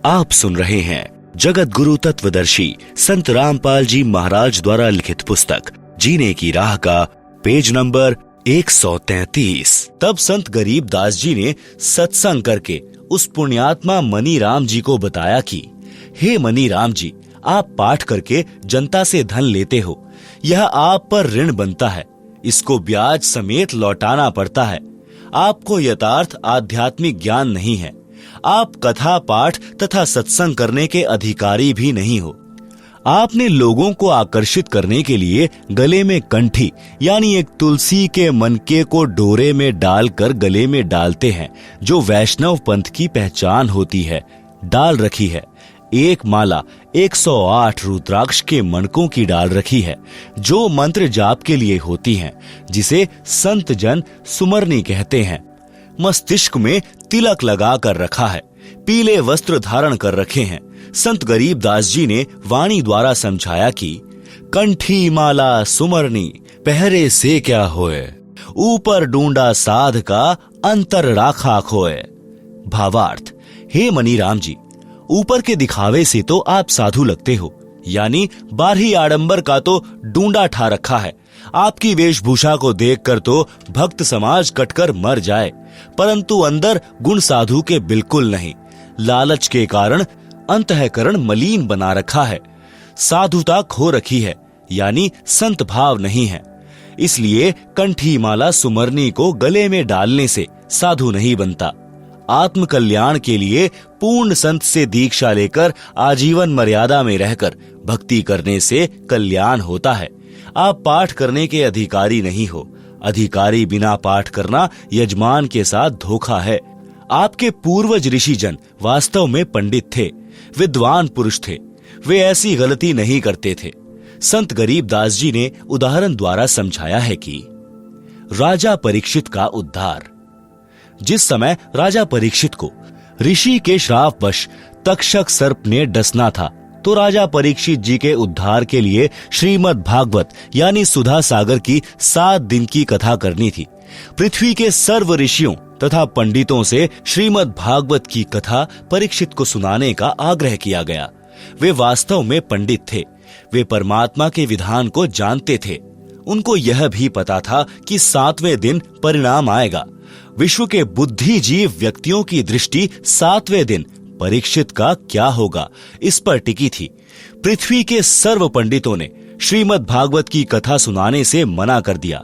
आप सुन रहे हैं जगत गुरु तत्वदर्शी संत रामपाल जी महाराज द्वारा लिखित पुस्तक जीने की राह का पेज नंबर 133। तब संत गरीबदास जी ने सत्संग करके उस पुण्यात्मा मनी राम जी को बताया कि हे मनी राम जी, आप पाठ करके जनता से धन लेते हो, यह आप पर ऋण बनता है, इसको ब्याज समेत लौटाना पड़ता है। आपको यथार्थ आध्यात्मिक ज्ञान नहीं है, आप कथा पाठ तथा सत्संग करने के अधिकारी भी नहीं हो। आपने लोगों को आकर्षित करने के लिए गले में कंठी यानी एक तुलसी के मनके को डोरे में डालकर गले में डालते हैं, जो वैष्णव पंथ की पहचान होती है, डाल रखी है। एक माला 108 रुद्राक्ष के मनकों की डाल रखी है, जो मंत्र जाप के लिए होती हैं, जिसे संत जन सुमरनी कहते हैं। मस्तिष्क में तिलक लगा कर रखा है, पीले वस्त्र धारण कर रखे हैं। संत गरीबदास जी ने वाणी द्वारा समझाया कि कंठी माला सुमरनी पहरे से क्या होए, ऊपर ढूंढा साध का अंतर राखा खोए। भावार्थ, हे मनी राम जी, ऊपर के दिखावे से तो आप साधु लगते हो, यानी बाहरी आडंबर का तो डूंडा ठा रखा है। आपकी वेशभूषा को देखकर तो भक्त समाज कटकर मर जाए, परंतु अंदर गुण साधु के बिल्कुल नहीं। लालच के कारण अंतःकरण मलिन बना रखा है, साधुता खो रखी है, यानी संत भाव नहीं है। इसलिए कंठी माला सुमरनी को गले में डालने से साधु नहीं बनता। आत्म कल्याण के लिए पूर्ण संत से दीक्षा लेकर आजीवन मर्यादा में रहकर भक्ति करने से कल्याण होता है। आप पाठ करने के अधिकारी नहीं हो, अधिकारी बिना पाठ करना यजमान के साथ धोखा है। आपके पूर्वज ऋषि जन वास्तव में पंडित थे, विद्वान पुरुष थे, वे ऐसी गलती नहीं करते थे। संत गरीबदास जी ने उदाहरण द्वारा समझाया है कि राजा परीक्षित का उद्धार। जिस समय राजा परीक्षित को ऋषि के श्रापवश तक्षक सर्प ने डसना था, तो राजा परीक्षित जी के उद्धार के लिए श्रीमद् भागवत यानी सुधा सागर की 7 दिन की कथा करनी थी। पृथ्वी के सर्व ऋषियों तथा पंडितों से श्रीमद् भागवत की कथा परीक्षित को सुनाने का आग्रह किया गया। वे वास्तव में पंडित थे, वे परमात्मा के विधान को जानते थे। उनको यह भी पता था कि 7वें दिन परिणाम आएगा। विश्व के बुद्धिजीव व्यक्तियों की दृष्टि 7वें दिन परीक्षित का क्या होगा, इस पर टिकी थी। पृथ्वी के सर्व पंडितों ने श्रीमद् भागवत की कथा सुनाने से मना कर दिया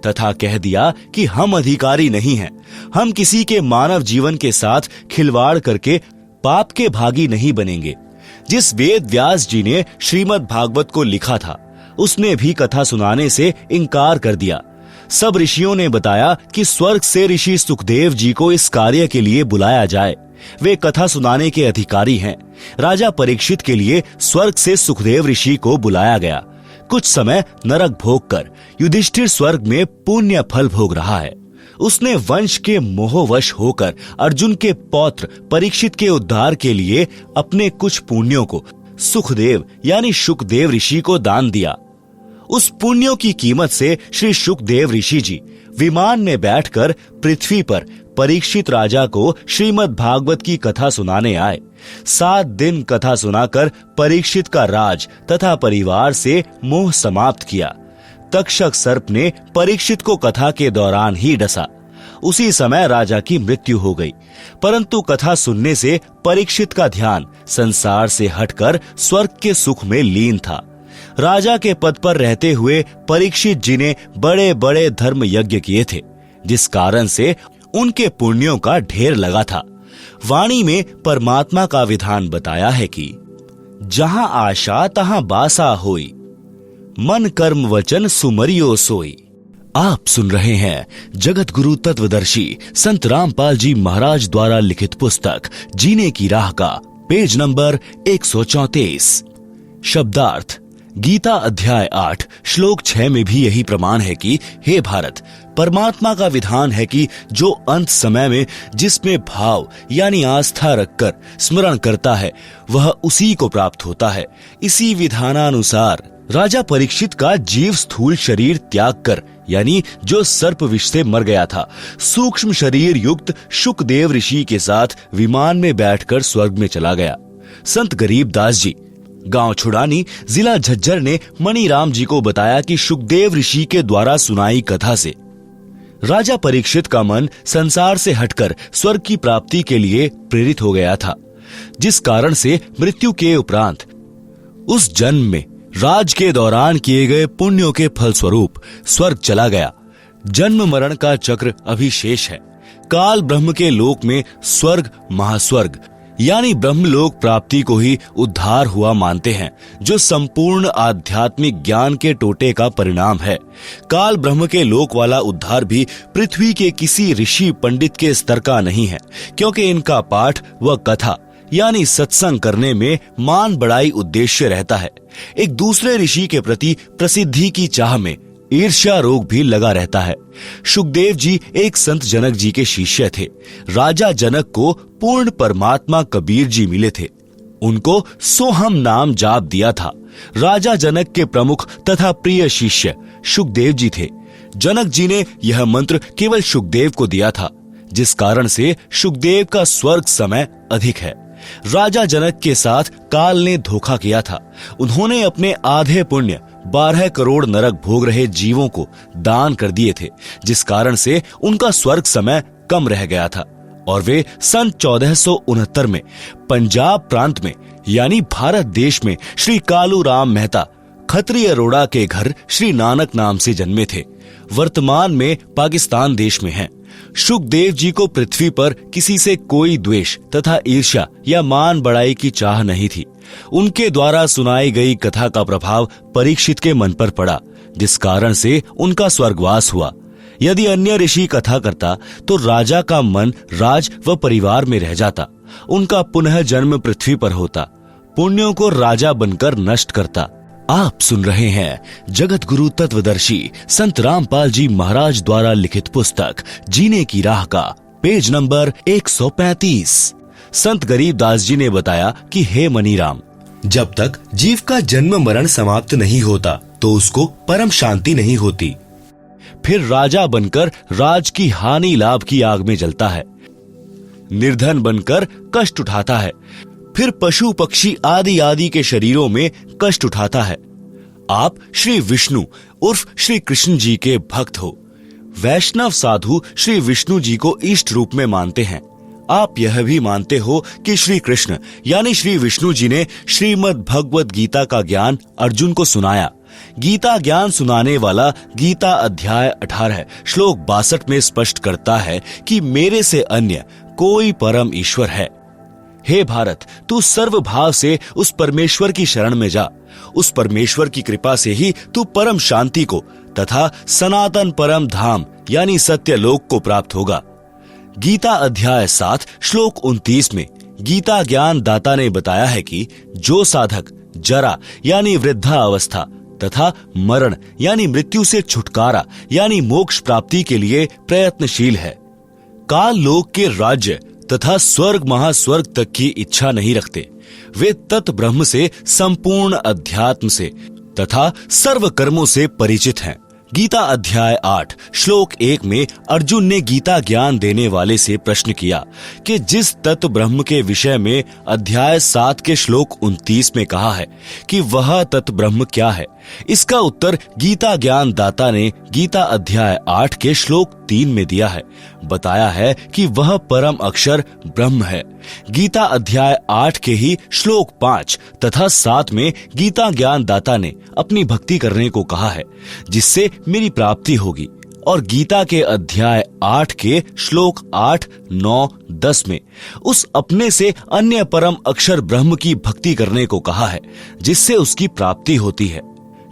तथा कह दिया कि हम अधिकारी नहीं हैं, हम किसी के मानव जीवन के साथ खिलवाड़ करके पाप के भागी नहीं बनेंगे। जिस वेद व्यास जी ने श्रीमद् भागवत को लिखा था, उसने भी कथा सुनाने से इनकार कर दिया। सब ऋषियों ने बताया कि स्वर्ग से ऋषि सुखदेव जी को इस कार्य के लिए बुलाया जाए, वे कथा सुनाने के अधिकारी हैं। राजा परीक्षित के लिए स्वर्ग से सुखदेव ऋषि को बुलाया गया। कुछ समय नरक भोग कर युधिष्ठिर स्वर्ग में पुण्य फल भोग रहा है। उसने वंश के मोहवश होकर अर्जुन के पौत्र परीक्षित के उद्धार के लिए अपने कुछ पुण्यों को सुखदेव यानी शुकदेव ऋषि को दान दिया। उस पुण्यों की कीमत से श्री शुकदेव ऋषि जी विमान में बैठकर पृथ्वी पर परीक्षित राजा को श्रीमद् भागवत की कथा सुनाने आए। 7 दिन कथा सुनाकर परीक्षित का राज तथा परिवार से मोह समाप्त किया। तक्षक सर्प ने परीक्षित को कथा के दौरान ही डसा। उसी समय राजा की मृत्यु हो गई, परंतु कथा सुनने से परीक्षित का ध्यान संसार से हटकर स्वर्ग के सुख में लीन था। राजा के पद पर रहते हुए परीक्षित जी ने बड़े बड़े धर्म यज्ञ किए थे, जिस कारण से उनके पुण्यों का ढेर लगा था। वाणी में परमात्मा का विधान बताया है कि जहां आशा तहां बासा होई, मन कर्म वचन सुमरियो सोई। आप सुन रहे हैं जगत गुरु तत्वदर्शी संत रामपाल जी महाराज द्वारा लिखित पुस्तक जीने की राह का पेज नंबर 134। शब्दार्थ। गीता अध्याय 8 श्लोक 6 में भी यही प्रमाण है कि हे भारत, परमात्मा का विधान है कि जो अंत समय में जिसमें भाव यानी आस्था रखकर स्मरण करता है, वह उसी को प्राप्त होता है। इसी विधानानुसार राजा परीक्षित का जीव स्थूल शरीर त्याग कर यानी जो सर्प विष से मर गया था, सूक्ष्म शरीर युक्त शुकदेव ऋषि के साथ विमान में बैठकर स्वर्ग में चला गया। संत गरीबदास जी गांव छुड़ानी जिला झज्जर ने मणिराम जी को बताया कि शुकदेव ऋषि के द्वारा सुनाई कथा से राजा परीक्षित का मन संसार से हटकर स्वर्ग की प्राप्ति के लिए प्रेरित हो गया था, जिस कारण से मृत्यु के उपरांत उस जन्म में राज के दौरान किए गए पुण्यों के फलस्वरूप स्वर्ग चला गया। जन्म मरण का चक्र अभी शेष है। काल ब्रह्म के लोक में स्वर्ग महास्वर्ग यानी ब्रह्मलोक प्राप्ति को ही उद्धार हुआ मानते हैं, जो संपूर्ण आध्यात्मिक ज्ञान के टोटे का परिणाम है। काल ब्रह्म के लोक वाला उद्धार भी पृथ्वी के किसी ऋषि पंडित के स्तर का नहीं है, क्योंकि इनका पाठ व कथा यानी सत्संग करने में मान बढ़ाई उद्देश्य रहता है। एक दूसरे ऋषि के प्रति प्रसिद्धि की चाह में ईर्ष्या रोग भी लगा रहता है। शुकदेव जी एक संत जनक जी के शिष्य थे। राजा जनक को पूर्ण परमात्मा कबीर जी मिले थे। उनको सोहम नाम जाप दिया था। राजा जनक के प्रमुख तथा प्रिय शिष्य शुकदेव जी थे। जनक जी ने यह मंत्र केवल शुकदेव को दिया था, जिस कारण से शुकदेव का स्वर्ग समय अधिक है। राजा जनक के साथ काल ने धोखा किया था। उन्होंने अपने आधे पुण्य 12 करोड़ नरक भोग रहे जीवों को दान कर दिए थे, जिस कारण से उनका स्वर्ग समय कम रह गया था और वे सन 1469 में पंजाब प्रांत में यानी भारत देश में श्री कालू राम मेहता खत्रिय रोड़ा के घर श्री नानक नाम से जन्मे थे। वर्तमान में पाकिस्तान देश में हैं। शुकदेव जी को पृथ्वी पर किसी से कोई द्वेष तथा ईर्ष्या या मान बढ़ाई की चाह नहीं थी। उनके द्वारा सुनाई गई कथा का प्रभाव परीक्षित के मन पर पड़ा, जिस कारण से उनका स्वर्गवास हुआ। यदि अन्य ऋषि कथा करता तो राजा का मन राज व परिवार में रह जाता, उनका पुनः जन्म पृथ्वी पर होता, पुण्यों को राजा बनकर नष्ट करता। आप सुन रहे हैं जगत गुरु तत्वदर्शी संत रामपाल जी महाराज द्वारा लिखित पुस्तक जीने की राह का पेज नंबर 135। संत गरीबदास जी ने बताया कि हे मणिराम, जब तक जीव का जन्म मरण समाप्त नहीं होता तो उसको परम शांति नहीं होती। फिर राजा बनकर राज की हानि लाभ की आग में जलता है, निर्धन बनकर कष्ट उठाता है, फिर पशु पक्षी आदि आदि के शरीरों में कष्ट उठाता है। आप श्री विष्णु उर्फ श्री कृष्ण जी के भक्त हो। वैष्णव साधु श्री विष्णु जी को इष्ट रूप में मानते हैं। आप यह भी मानते हो कि श्री कृष्ण यानी श्री विष्णु जी ने श्रीमद् भगवत गीता का ज्ञान अर्जुन को सुनाया। गीता ज्ञान सुनाने वाला गीता अध्याय 18 श्लोक 62 में स्पष्ट करता है कि मेरे से अन्य कोई परम ईश्वर है। हे भारत, तू सर्व भाव से उस परमेश्वर की शरण में जा। उस परमेश्वर की कृपा से ही तू परम शांति को तथा सनातन परम धाम यानी सत्य लोक को प्राप्त होगा। गीता अध्याय 7 श्लोक 29 में गीता ज्ञान दाता ने बताया है कि जो साधक जरा यानी वृद्धा अवस्था तथा मरण यानी मृत्यु से छुटकारा यानी मोक्ष प्राप्ति के लिए प्रयत्नशील है, काल लोक के राज्य तथा स्वर्ग महास्वर्ग तक की इच्छा नहीं रखते, वे तत् ब्रह्म से संपूर्ण अध्यात्म से तथा सर्व कर्मों से परिचित हैं। गीता अध्याय 8 श्लोक 1 में अर्जुन ने गीता ज्ञान देने वाले से प्रश्न किया कि जिस तत्व ब्रह्म के विषय में अध्याय 7 के श्लोक 29 में कहा है कि वह तत्व ब्रह्म क्या है, इसका उत्तर गीता ज्ञान दाता ने गीता अध्याय 8 के श्लोक 3 में दिया है। बताया है कि वह परम अक्षर ब्रह्म है। गीता अध्याय 8 के ही श्लोक 5 तथा 7 में गीता ज्ञान दाता ने अपनी भक्ति करने को कहा है, जिससे मेरी प्राप्ति होगी। और गीता के अध्याय 8 के श्लोक 8, 9, 10 में उस अपने से अन्य परम अक्षर ब्रह्म की भक्ति करने को कहा है, जिससे उसकी प्राप्ति होती है।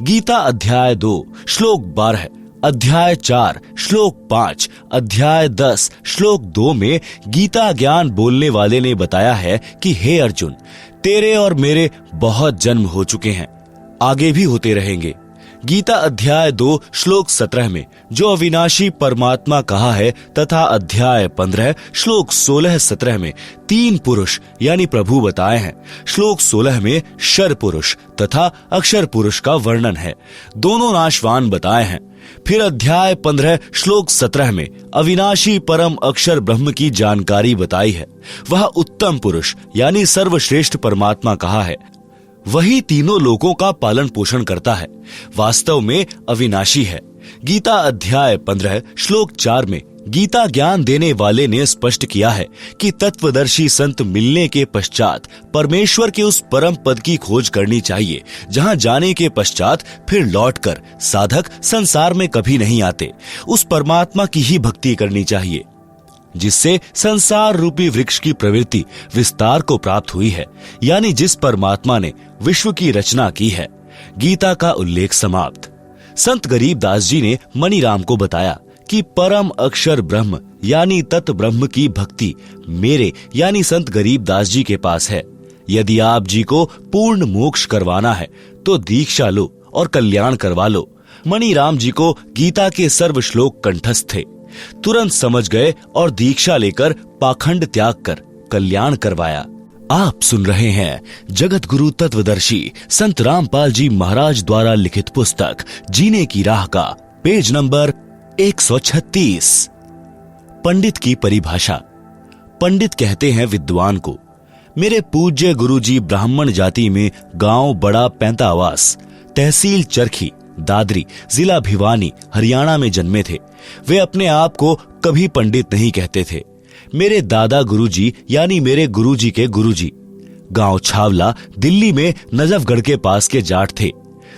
गीता अध्याय 2 श्लोक 12, अध्याय 4 श्लोक 5, अध्याय 10 श्लोक 2 में गीता ज्ञान बोलने वाले ने बताया है कि हे अर्जुन, तेरे और मेरे बहुत जन्म हो चुके हैं, आगे भी होते रहेंगे। गीता अध्याय 2 श्लोक 17 में जो अविनाशी परमात्मा कहा है तथा अध्याय 15 श्लोक 16-17 में 3 पुरुष यानी प्रभु बताए हैं। श्लोक 16 में शर पुरुष तथा अक्षर पुरुष का वर्णन है, दोनों नाशवान बताए हैं। फिर अध्याय 15 श्लोक 17 में अविनाशी परम अक्षर ब्रह्म की जानकारी बताई है। वह उत्तम पुरुष यानी सर्वश्रेष्ठ परमात्मा कहा है, वही तीनों लोकों का पालन पोषण करता है, वास्तव में अविनाशी है। गीता अध्याय 15 श्लोक 4 में गीता ज्ञान देने वाले ने स्पष्ट किया है कि तत्वदर्शी संत मिलने के पश्चात परमेश्वर के उस परम पद की खोज करनी चाहिए, जहां जाने के पश्चात फिर लौटकर साधक संसार में कभी नहीं आते। उस परमात्मा की ही भक्ति करनी चाहिए जिससे संसार रूपी वृक्ष की प्रवृत्ति विस्तार को प्राप्त हुई है, यानी जिस परमात्मा ने विश्व की रचना की है। गीता का उल्लेख समाप्त। संत गरीबदास जी ने मणिराम को बताया कि परम अक्षर ब्रह्म यानी तत् ब्रह्म की भक्ति मेरे यानी संत गरीबदास जी के पास है। यदि आप जी को पूर्ण मोक्ष करवाना है तो दीक्षा लो और कल्याण करवा लो। मणिराम जी को गीता के सर्व श्लोक कंठस्थ थे, तुरंत समझ गए और दीक्षा लेकर पाखंड त्याग कर कल्याण करवाया। आप सुन रहे हैं जगत गुरु तत्वदर्शी संत रामपाल जी महाराज द्वारा लिखित पुस्तक जीने की राह का पेज नंबर 136। पंडित की परिभाषा। पंडित कहते हैं विद्वान को। मेरे पूज्य गुरुजी ब्राह्मण जाति में गांव बड़ा पैंतावास, तहसील चरखी, दादरी, जिला भिवानी, हरियाणा में जन्मे थे। वे अपने आप को कभी पंडित नहीं कहते थे। मेरे दादा गुरुजी यानी मेरे गुरुजी के गुरुजी गांव छावला, दिल्ली में नजफगढ़ के पास के जाट थे।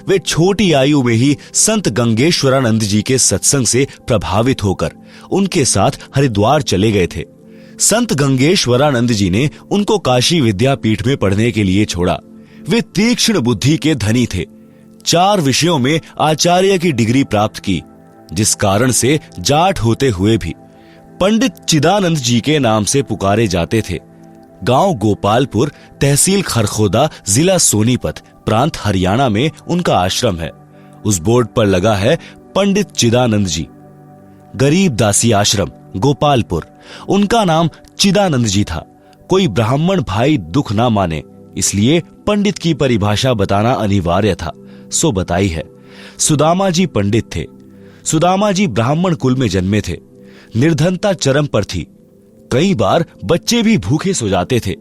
वे छोटी आयु में ही संत गंगेश्वरानंद जी के सत्संग से प्रभावित होकर उनके साथ हरिद्वार चले गए थे। संत गंगेश्वरानंद जी ने उनको काशी विद्यापीठ में पढ़ने के लिए छोड़ा। वे तीक्ष्ण बुद्धि के धनी थे। 4 विषयों में आचार्य की डिग्री प्राप्त की, जिस कारण से जाट होते हुए भी पंडित चिदानंद जी के नाम से पुकारे जाते थे। गांव गोपालपुर, तहसील खरखोदा, जिला सोनीपत, प्रांत हरियाणा में उनका आश्रम है। उस बोर्ड पर लगा है पंडित चिदानंद जी। गरीबदासी आश्रम गोपालपुर। उनका नाम चिदानंद जी था। कोई ब्राह्मण भाई दुख ना माने, इसलिए पंडित की परिभाषा बताना अनिवार्य था, सो बताई है। सुदामा जी पंडित थे। सुदामा जी ब्राह्मण कुल में जन्मे थे। निर्धनता चरम पर थी। कई बार बच्चे भी भूखे सो जाते थे।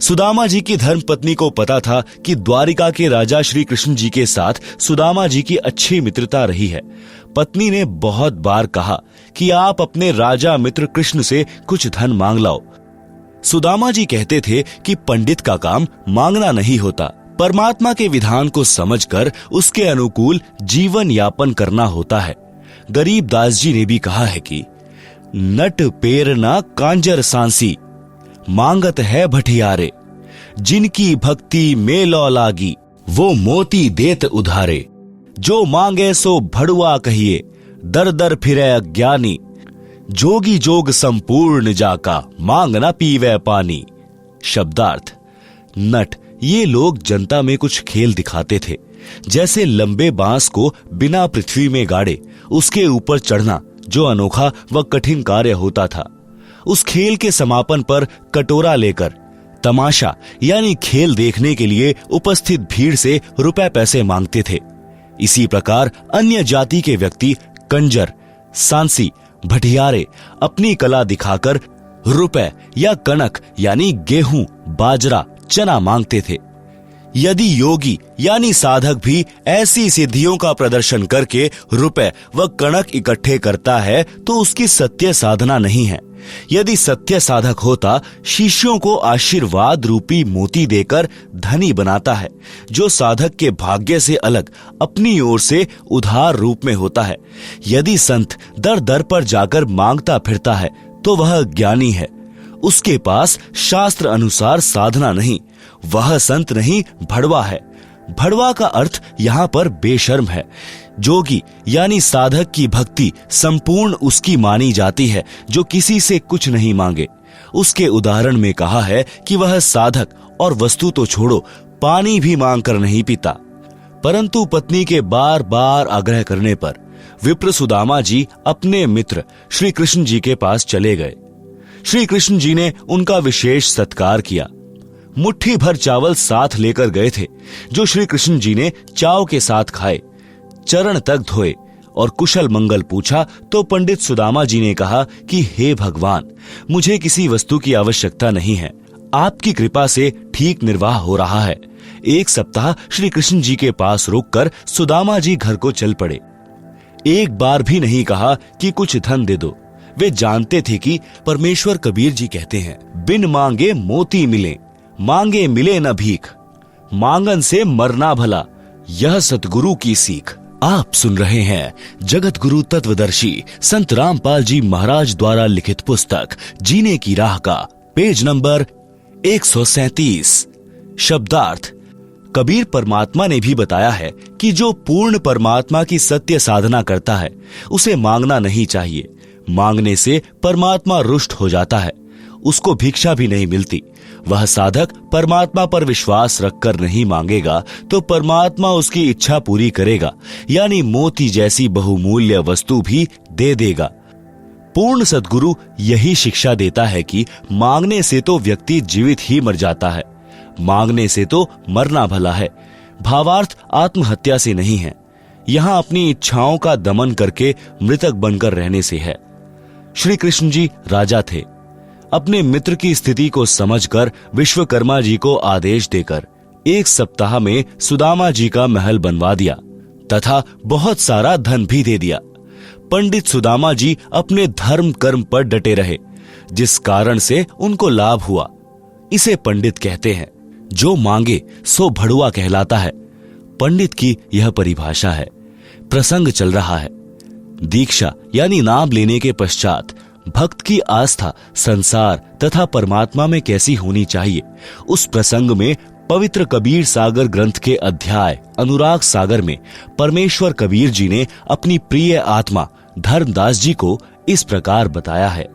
सुदामा जी की धर्मपत्नी को पता था कि द्वारिका के राजा श्री कृष्ण जी के साथ सुदामा जी की अच्छी मित्रता रही है। पत्नी ने बहुत बार कहा कि आप अपने राजा मित्र कृष्ण से कुछ धन मांग लाओ। सुदामा जी कहते थे कि पंडित का काम मांगना नहीं होता, परमात्मा के विधान को समझकर उसके अनुकूल जीवन यापन करना होता है। गरीबदास जी ने भी कहा है कि नट पेरना कांजर सांसी, मांगत है भटियारे, जिनकी भक्ति में लौ लागी, वो मोती देत उधारे। जो मांगे सो भड़ुआ कहिए, दर दर फिरे अज्ञानी, जोगी जोग संपूर्ण जाका, मांग न पीवे पानी। शब्दार्थ। नट ये लोग जनता में कुछ खेल दिखाते थे, जैसे लंबे बांस को बिना पृथ्वी में गाड़े उसके ऊपर चढ़ना, जो अनोखा व कठिन कार्य होता था। उस खेल के समापन पर कटोरा लेकर तमाशा यानी खेल देखने के लिए उपस्थित भीड़ से रुपए पैसे मांगते थे। इसी प्रकार अन्य जाति के व्यक्ति कंजर, सांसी, भटियारे अपनी कला दिखाकर रुपए या कनक यानी गेहूं, बाजरा, चना मांगते थे। यदि योगी यानी साधक भी ऐसी सिद्धियों का प्रदर्शन करके रुपए व कणक इकट्ठे करता है तो उसकी सत्य साधना नहीं है। यदि सत्य साधक होता, शिष्यों को आशीर्वाद रूपी मोती देकर धनी बनाता है, जो साधक के भाग्य से अलग अपनी ओर से उधार रूप में होता है। यदि संत दर दर पर जाकर मांगता फिरता है तो वह ज्ञानी है, उसके पास शास्त्र अनुसार साधना नहीं, वह संत नहीं भड़वा है। भड़वा का अर्थ यहाँ पर बेशर्म है। जोगी यानी साधक की भक्ति संपूर्ण उसकी मानी जाती है जो किसी से कुछ नहीं मांगे। उसके उदाहरण में कहा है कि वह साधक और वस्तु तो छोड़ो, पानी भी मांग कर नहीं पीता। परंतु पत्नी के बार बार आग्रह करने पर विप्र सुदामा जी अपने मित्र श्री कृष्ण जी के पास चले गए। श्री कृष्ण जी ने उनका विशेष सत्कार किया। मुट्ठी भर चावल साथ लेकर गए थे, जो श्री कृष्ण जी ने चाव के साथ खाए। चरण तक धोए और कुशल मंगल पूछा तो पंडित सुदामा जी ने कहा कि हे भगवान, मुझे किसी वस्तु की आवश्यकता नहीं है, आपकी कृपा से ठीक निर्वाह हो रहा है। एक सप्ताह श्री कृष्ण जी के पास रुककर सुदामा जी घर को चल पड़े। एक बार भी नहीं कहा कि कुछ धन दे दो। वे जानते थे कि परमेश्वर कबीर जी कहते हैं, बिन मांगे मोती मिले, मांगे मिले न भीख, मांगन से मरना भला, यह सतगुरु की सीख। आप सुन रहे हैं जगत गुरु तत्वदर्शी संत रामपाल जी महाराज द्वारा लिखित पुस्तक जीने की राह का पेज नंबर 137। शब्दार्थ। कबीर परमात्मा ने भी बताया है कि जो पूर्ण परमात्मा की सत्य साधना करता है उसे मांगना नहीं चाहिए। मांगने से परमात्मा रुष्ट हो जाता है, उसको भिक्षा भी नहीं मिलती। वह साधक परमात्मा पर विश्वास रखकर नहीं मांगेगा तो परमात्मा उसकी इच्छा पूरी करेगा, यानी मोती जैसी बहुमूल्य वस्तु भी दे देगा। पूर्ण सद्गुरु यही शिक्षा देता है कि मांगने से तो व्यक्ति जीवित ही मर जाता है, मांगने से तो मरना भला है। भावार्थ आत्महत्या से नहीं है, यहाँ अपनी इच्छाओं का दमन करके मृतक बनकर रहने से है। श्री कृष्ण जी राजा थे। अपने मित्र की स्थिति को समझकर विश्वकर्मा जी को आदेश देकर एक सप्ताह में सुदामा जी का महल बनवा दिया तथा बहुत सारा धन भी दे दिया। पंडित सुदामा जी अपने धर्म कर्म पर डटे रहे, जिस कारण से उनको लाभ हुआ। इसे पंडित कहते हैं। जो मांगे सो भड़ुआ कहलाता है। पंडित की यह परिभाषा है। प्रसंग चल रहा है। दीक्षा यानी नाम लेने के पश्चात भक्त की आस्था संसार तथा परमात्मा में कैसी होनी चाहिए, उस प्रसंग में पवित्र कबीर सागर ग्रंथ के अध्याय अनुराग सागर में परमेश्वर कबीर जी ने अपनी प्रिय आत्मा धर्मदास जी को इस प्रकार बताया है।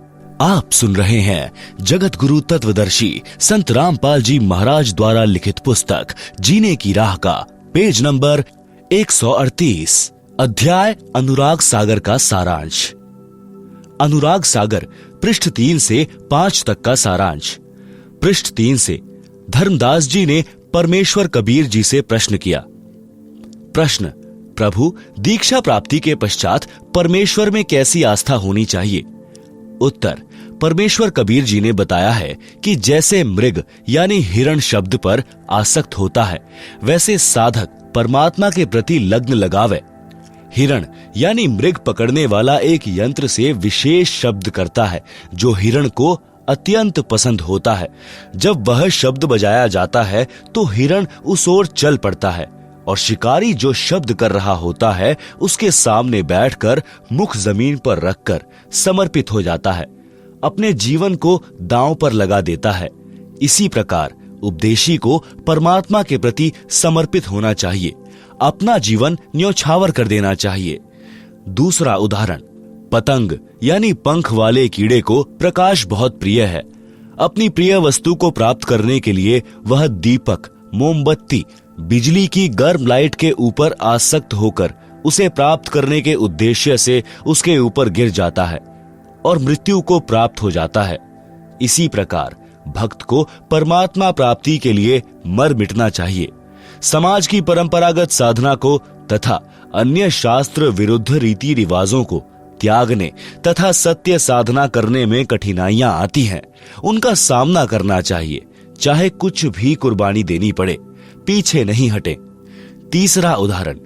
आप सुन रहे हैं जगत गुरु तत्वदर्शी संत रामपाल जी महाराज द्वारा लिखित पुस्तक जीने की राह का पेज नंबर 138, अध्याय अनुराग सागर का सारांश। अनुराग सागर पृष्ठ 3 से 5 तक का सारांश। पृष्ठ 3 से धर्मदास जी ने परमेश्वर कबीर जी से प्रश्न किया। प्रश्न: प्रभु, दीक्षा प्राप्ति के पश्चात परमेश्वर में कैसी आस्था होनी चाहिए? उत्तर: परमेश्वर कबीर जी ने बताया है कि जैसे मृग यानी हिरण शब्द पर आसक्त होता है, वैसे साधक परमात्मा के प्रति लग्न लगावे। हिरण यानी मृग पकड़ने वाला एक यंत्र से विशेष शब्द करता है जो हिरण को अत्यंत पसंद होता है। जब वह शब्द बजाया जाता है तो हिरण उस ओर चल पड़ता है और शिकारी जो शब्द कर रहा होता है उसके सामने बैठकर मुख जमीन पर रखकर समर्पित हो जाता है, अपने जीवन को दांव पर लगा देता है। इसी प्रकार उपदेशी को परमात्मा के प्रति समर्पित होना चाहिए, अपना जीवन न्योछावर कर देना चाहिए। दूसरा उदाहरण: पतंग यानी पंख वाले कीड़े को प्रकाश बहुत प्रिय है। अपनी प्रिय वस्तु को प्राप्त करने के लिए वह दीपक, मोमबत्ती, बिजली की गर्म लाइट के ऊपर आसक्त होकर उसे प्राप्त करने के उद्देश्य से उसके ऊपर गिर जाता है और मृत्यु को प्राप्त हो जाता है। इसी प्रकार भक्त को परमात्मा प्राप्ति के लिए मर मिटना चाहिए। समाज की परंपरागत साधना को तथा अन्य शास्त्र विरुद्ध रीति रिवाजों को त्यागने तथा सत्य साधना करने में कठिनाइयां आती हैं, उनका सामना करना चाहिए, चाहे कुछ भी कुर्बानी देनी पड़े, पीछे नहीं हटे। तीसरा उदाहरण: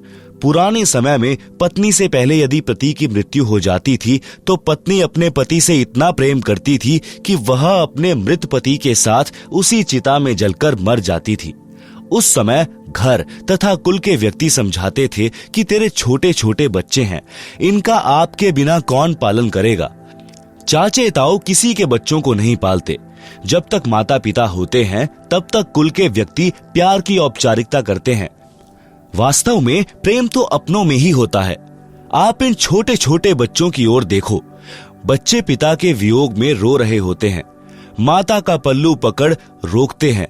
पुराने समय में पत्नी से पहले यदि पति की मृत्यु हो जाती थी तो पत्नी अपने पति से इतना प्रेम करती थी कि वह अपने मृत पति के साथ उसी चिता में जलकर मर जाती थी। उस समय घर तथा कुल के व्यक्ति समझाते थे कि तेरे छोटे छोटे बच्चे हैं, इनका आपके बिना कौन पालन करेगा। चाचे ताऊ किसी के बच्चों को नहीं पालते। जब तक माता पिता होते हैं तब तक कुल के व्यक्ति प्यार की औपचारिकता करते हैं। वास्तव में प्रेम तो अपनों में ही होता है। आप इन छोटे छोटे बच्चों की ओर देखो। बच्चे पिता के वियोग में रो रहे होते हैं, माता का पल्लू पकड़ रोकते हैं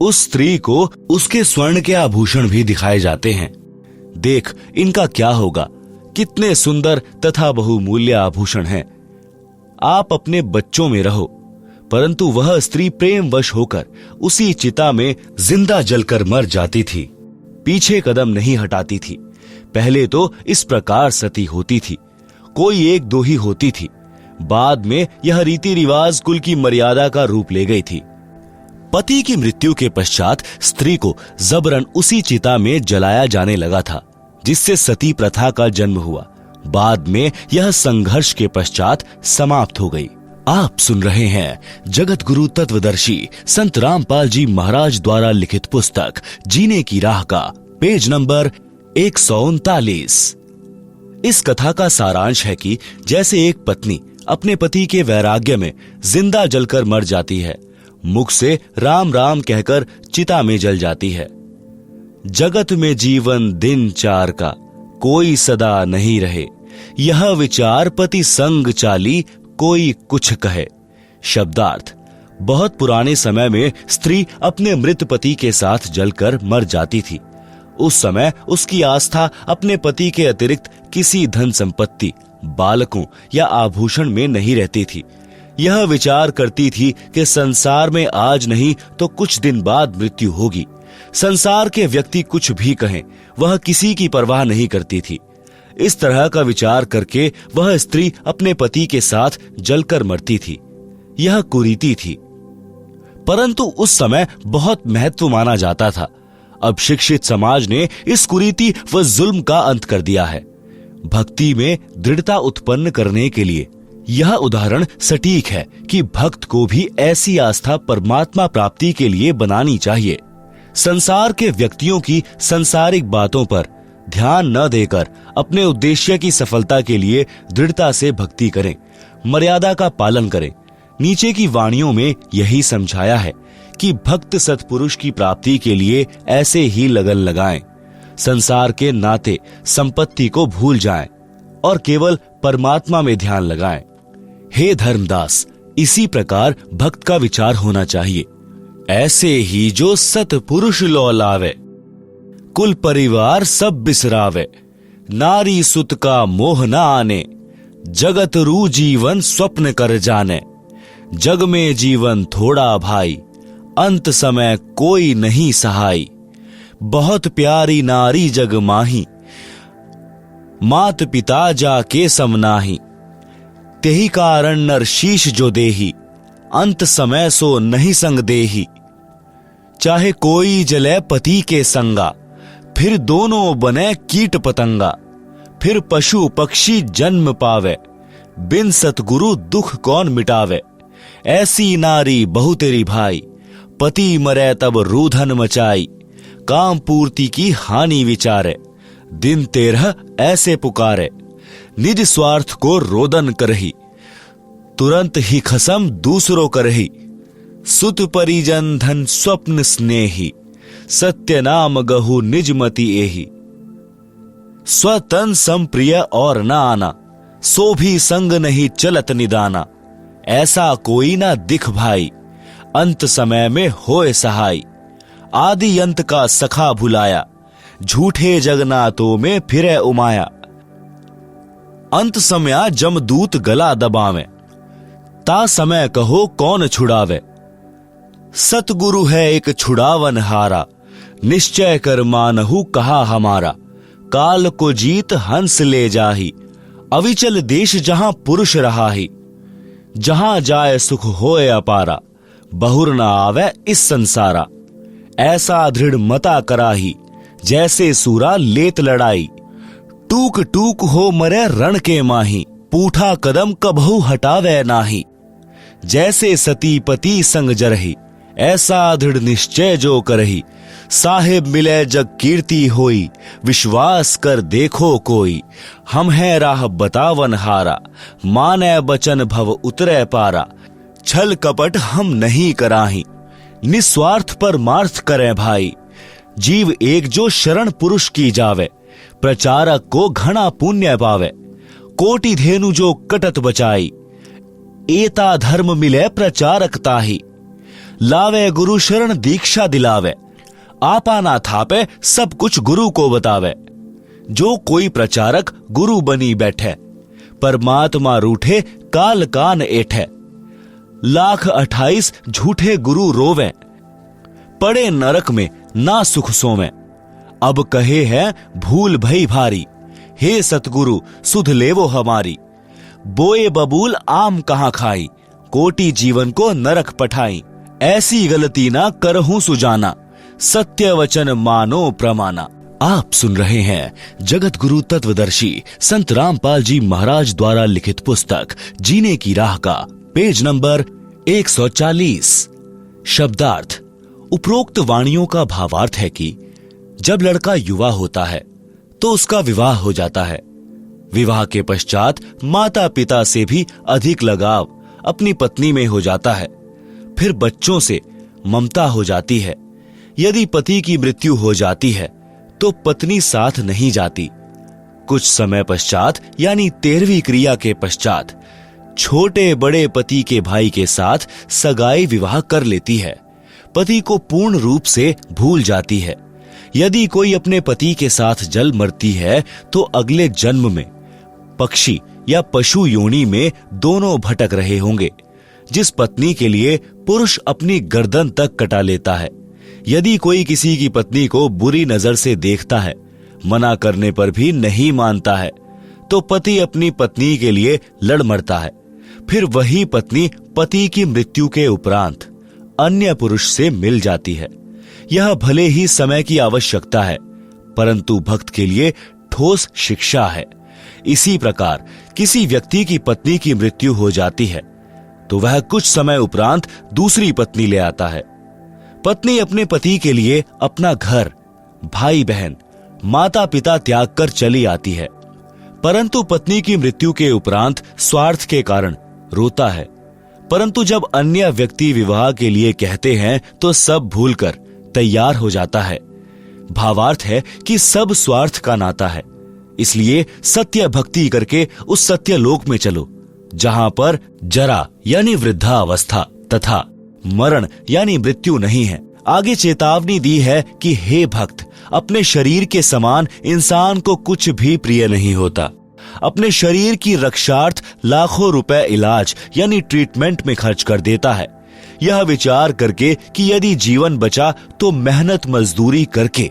उस स्त्री को उसके स्वर्ण के आभूषण भी दिखाए जाते हैं। देख, इनका क्या होगा, कितने सुंदर तथा बहुमूल्य आभूषण हैं। आप अपने बच्चों में रहो। परंतु वह स्त्री प्रेमवश होकर उसी चिता में जिंदा जलकर मर जाती थी, पीछे कदम नहीं हटाती थी। पहले तो इस प्रकार सती होती थी, कोई एक दो ही होती थी। बाद में यह रीति रिवाज कुल की मर्यादा का रूप ले गई थी। पति की मृत्यु के पश्चात स्त्री को जबरन उसी चिता में जलाया जाने लगा था, जिससे सती प्रथा का जन्म हुआ। बाद में यह संघर्ष के पश्चात समाप्त हो गई। आप सुन रहे हैं जगत गुरु तत्वदर्शी संत रामपाल जी महाराज द्वारा लिखित पुस्तक जीने की राह का पेज नंबर 139। इस कथा का सारांश है कि जैसे एक पत्नी अपने पति के वैराग्य में जिंदा जलकर मर जाती है, मुख से राम राम कहकर चिता में जल जाती है। जगत में जीवन दिन चार का, कोई सदा नहीं रहे। यह विचार पति संग चाली, कोई कुछ कहे। शब्दार्थ: बहुत पुराने समय में स्त्री अपने मृत पति के साथ जलकर मर जाती थी। उस समय उसकी आस्था अपने पति के अतिरिक्त किसी धन संपत्ति, बालकों या आभूषण में नहीं रहती थी। यह विचार करती थी कि संसार में आज नहीं तो कुछ दिन बाद मृत्यु होगी। संसार के व्यक्ति कुछ भी कहें, वह किसी की परवाह नहीं करती थी। इस तरह का विचार करके वह स्त्री अपने पति के साथ जलकर मरती थी। यह कुरीति थी, परंतु उस समय बहुत महत्व माना जाता था। अब शिक्षित समाज ने इस कुरीति व जुल्म का अंत कर दिया है। भक्ति में दृढ़ता उत्पन्न करने के लिए यह उदाहरण सटीक है कि भक्त को भी ऐसी आस्था परमात्मा प्राप्ति के लिए बनानी चाहिए। संसार के व्यक्तियों की सांसारिक बातों पर ध्यान न देकर अपने उद्देश्य की सफलता के लिए दृढ़ता से भक्ति करें, मर्यादा का पालन करें। नीचे की वाणियों में यही समझाया है कि भक्त सत्पुरुष की प्राप्ति के लिए ऐसे ही लगन लगाएं, संसार के नाते संपत्ति को भूल जाएं और केवल परमात्मा में ध्यान लगाएं। हे धर्मदास, इसी प्रकार भक्त का विचार होना चाहिए। ऐसे ही जो सत्पुरुष लौलावे, कुल परिवार सब बिसरावे। नारी सुत का मोह न आने, जगत रू जीवन स्वप्न कर जाने। जग में जीवन थोड़ा भाई, अंत समय कोई नहीं सहाय। बहुत प्यारी नारी जग माही, मात पिता जाके समनाही। तेही कारण नर शीश जो देही, अंत समय सो नहीं संग देही। चाहे कोई जले पति के संगा, फिर दोनों बने कीट पतंगा। फिर पशु पक्षी जन्म पावे, बिन सतगुरु दुख कौन मिटावे। ऐसी नारी बहु तेरी भाई, पति मरे तब रूधन मचाई। काम पूर्ति की हानि विचारे, दिन 13 ऐसे पुकारे। निज स्वार्थ को रोदन करही, तुरंत ही खसम दूसरों करही। सुत परिजन धन स्वप्न स्नेही, सत्य नाम गहु निज मति एही। स्वतन संप्रिय और न आना, सो भी संग नहीं चलत निदाना। ऐसा कोई ना दिख भाई, अंत समय में होए सहाय। आदि अंत का सखा भुलाया, झूठे जगन्नाथों में फिरे उमाया। अंत समय जमदूत गला दबावे, ता समय कहो कौन छुड़ावे। सतगुरु है एक छुड़ावन हारा, निश्चय कर मानहु कहा हमारा। काल को जीत हंस ले जाही, अविचल देश जहां पुरुष रहा ही। जहां जाए सुख होए अपारा, बहुर न आवे इस संसारा। ऐसा दृढ़ मता कराही, जैसे सूरा लेत लड़ाई। टूक टूक हो मरे रण के माही, पूठा कदम कबहु हटावे नाही। जैसे सती पति संग जरही, ऐसा दृढ़ निश्चय जो करही। साहेब मिले जग कीर्ति होई, विश्वास कर देखो कोई। हम है राह बतावन हारा, माने बचन भव उतरे पारा। छल कपट हम नहीं कराही, निस्वार्थ परमार्थ करें भाई। जीव एक जो शरण पुरुष की जावे, प्रचारक को घना पुण्य पावे। कोटि धेनु जो कटत बचाई, एता धर्म मिले प्रचारक ताही। लावे गुरु शरण दीक्षा दिलावे, आपा ना थापे सब कुछ गुरु को बतावे। जो कोई प्रचारक गुरु बनी बैठे, परमात्मा रूठे काल कान एठे। लाख 28 झूठे गुरु रोवे, पड़े नरक में ना सुख सोवे। अब कहे है भूल भई भारी, हे सतगुरु सुध लेवो हमारी। बोए बबूल आम कहां खाई, कोटि जीवन को नरक पठाई। ऐसी गलती ना करहूं सुजाना, सत्य वचन मानो प्रमाना। आप सुन रहे हैं जगत गुरु तत्वदर्शी संत रामपाल जी महाराज द्वारा लिखित पुस्तक जीने की राह का पेज नंबर 140। शब्दार्थ। उपरोक्त वाणियों का भावार्थ है कि जब लड़का युवा होता है तो उसका विवाह हो जाता है। विवाह के पश्चात माता पिता से भी अधिक लगाव अपनी पत्नी में हो जाता है। फिर बच्चों से ममता हो जाती है। यदि पति की मृत्यु हो जाती है तो पत्नी साथ नहीं जाती। कुछ समय पश्चात यानी 13वीं क्रिया के पश्चात छोटे बड़े पति के भाई के साथ सगाई विवाह कर लेती है। पति को पूर्ण रूप से भूल जाती है। यदि कोई अपने पति के साथ जल मरती है तो अगले जन्म में पक्षी या पशु योनि में दोनों भटक रहे होंगे। जिस पत्नी के लिए पुरुष अपनी गर्दन तक कटा लेता है, यदि कोई किसी की पत्नी को बुरी नजर से देखता है, मना करने पर भी नहीं मानता है, तो पति अपनी पत्नी के लिए लड़ मरता है। फिर वही पत्नी पति की मृत्यु के उपरांत अन्य पुरुष से मिल जाती है। यह भले ही समय की आवश्यकता है, परंतु भक्त के लिए ठोस शिक्षा है। इसी प्रकार किसी व्यक्ति की पत्नी की मृत्यु हो जाती है तो वह कुछ समय उपरांत दूसरी पत्नी ले आता है। पत्नी अपने पति के लिए अपना घर, भाई बहन, माता पिता त्याग कर चली आती है, परंतु पत्नी की मृत्यु के उपरांत स्वार्थ के कारण रोता है। परंतु जब अन्य व्यक्ति विवाह के लिए कहते हैं तो सब भूलकर तैयार हो जाता है। भावार्थ है कि सब स्वार्थ का नाता है। इसलिए सत्य भक्ति करके उस सत्य लोक में चलो जहां पर जरा यानी वृद्धावस्था तथा मरण यानी मृत्यु नहीं है। आगे चेतावनी दी है कि हे भक्त, अपने शरीर के समान इंसान को कुछ भी प्रिय नहीं होता। अपने शरीर की रक्षार्थ लाखों रुपए इलाज यानी ट्रीटमेंट में खर्च कर देता है, यह विचार करके कि यदि जीवन बचा तो मेहनत मजदूरी करके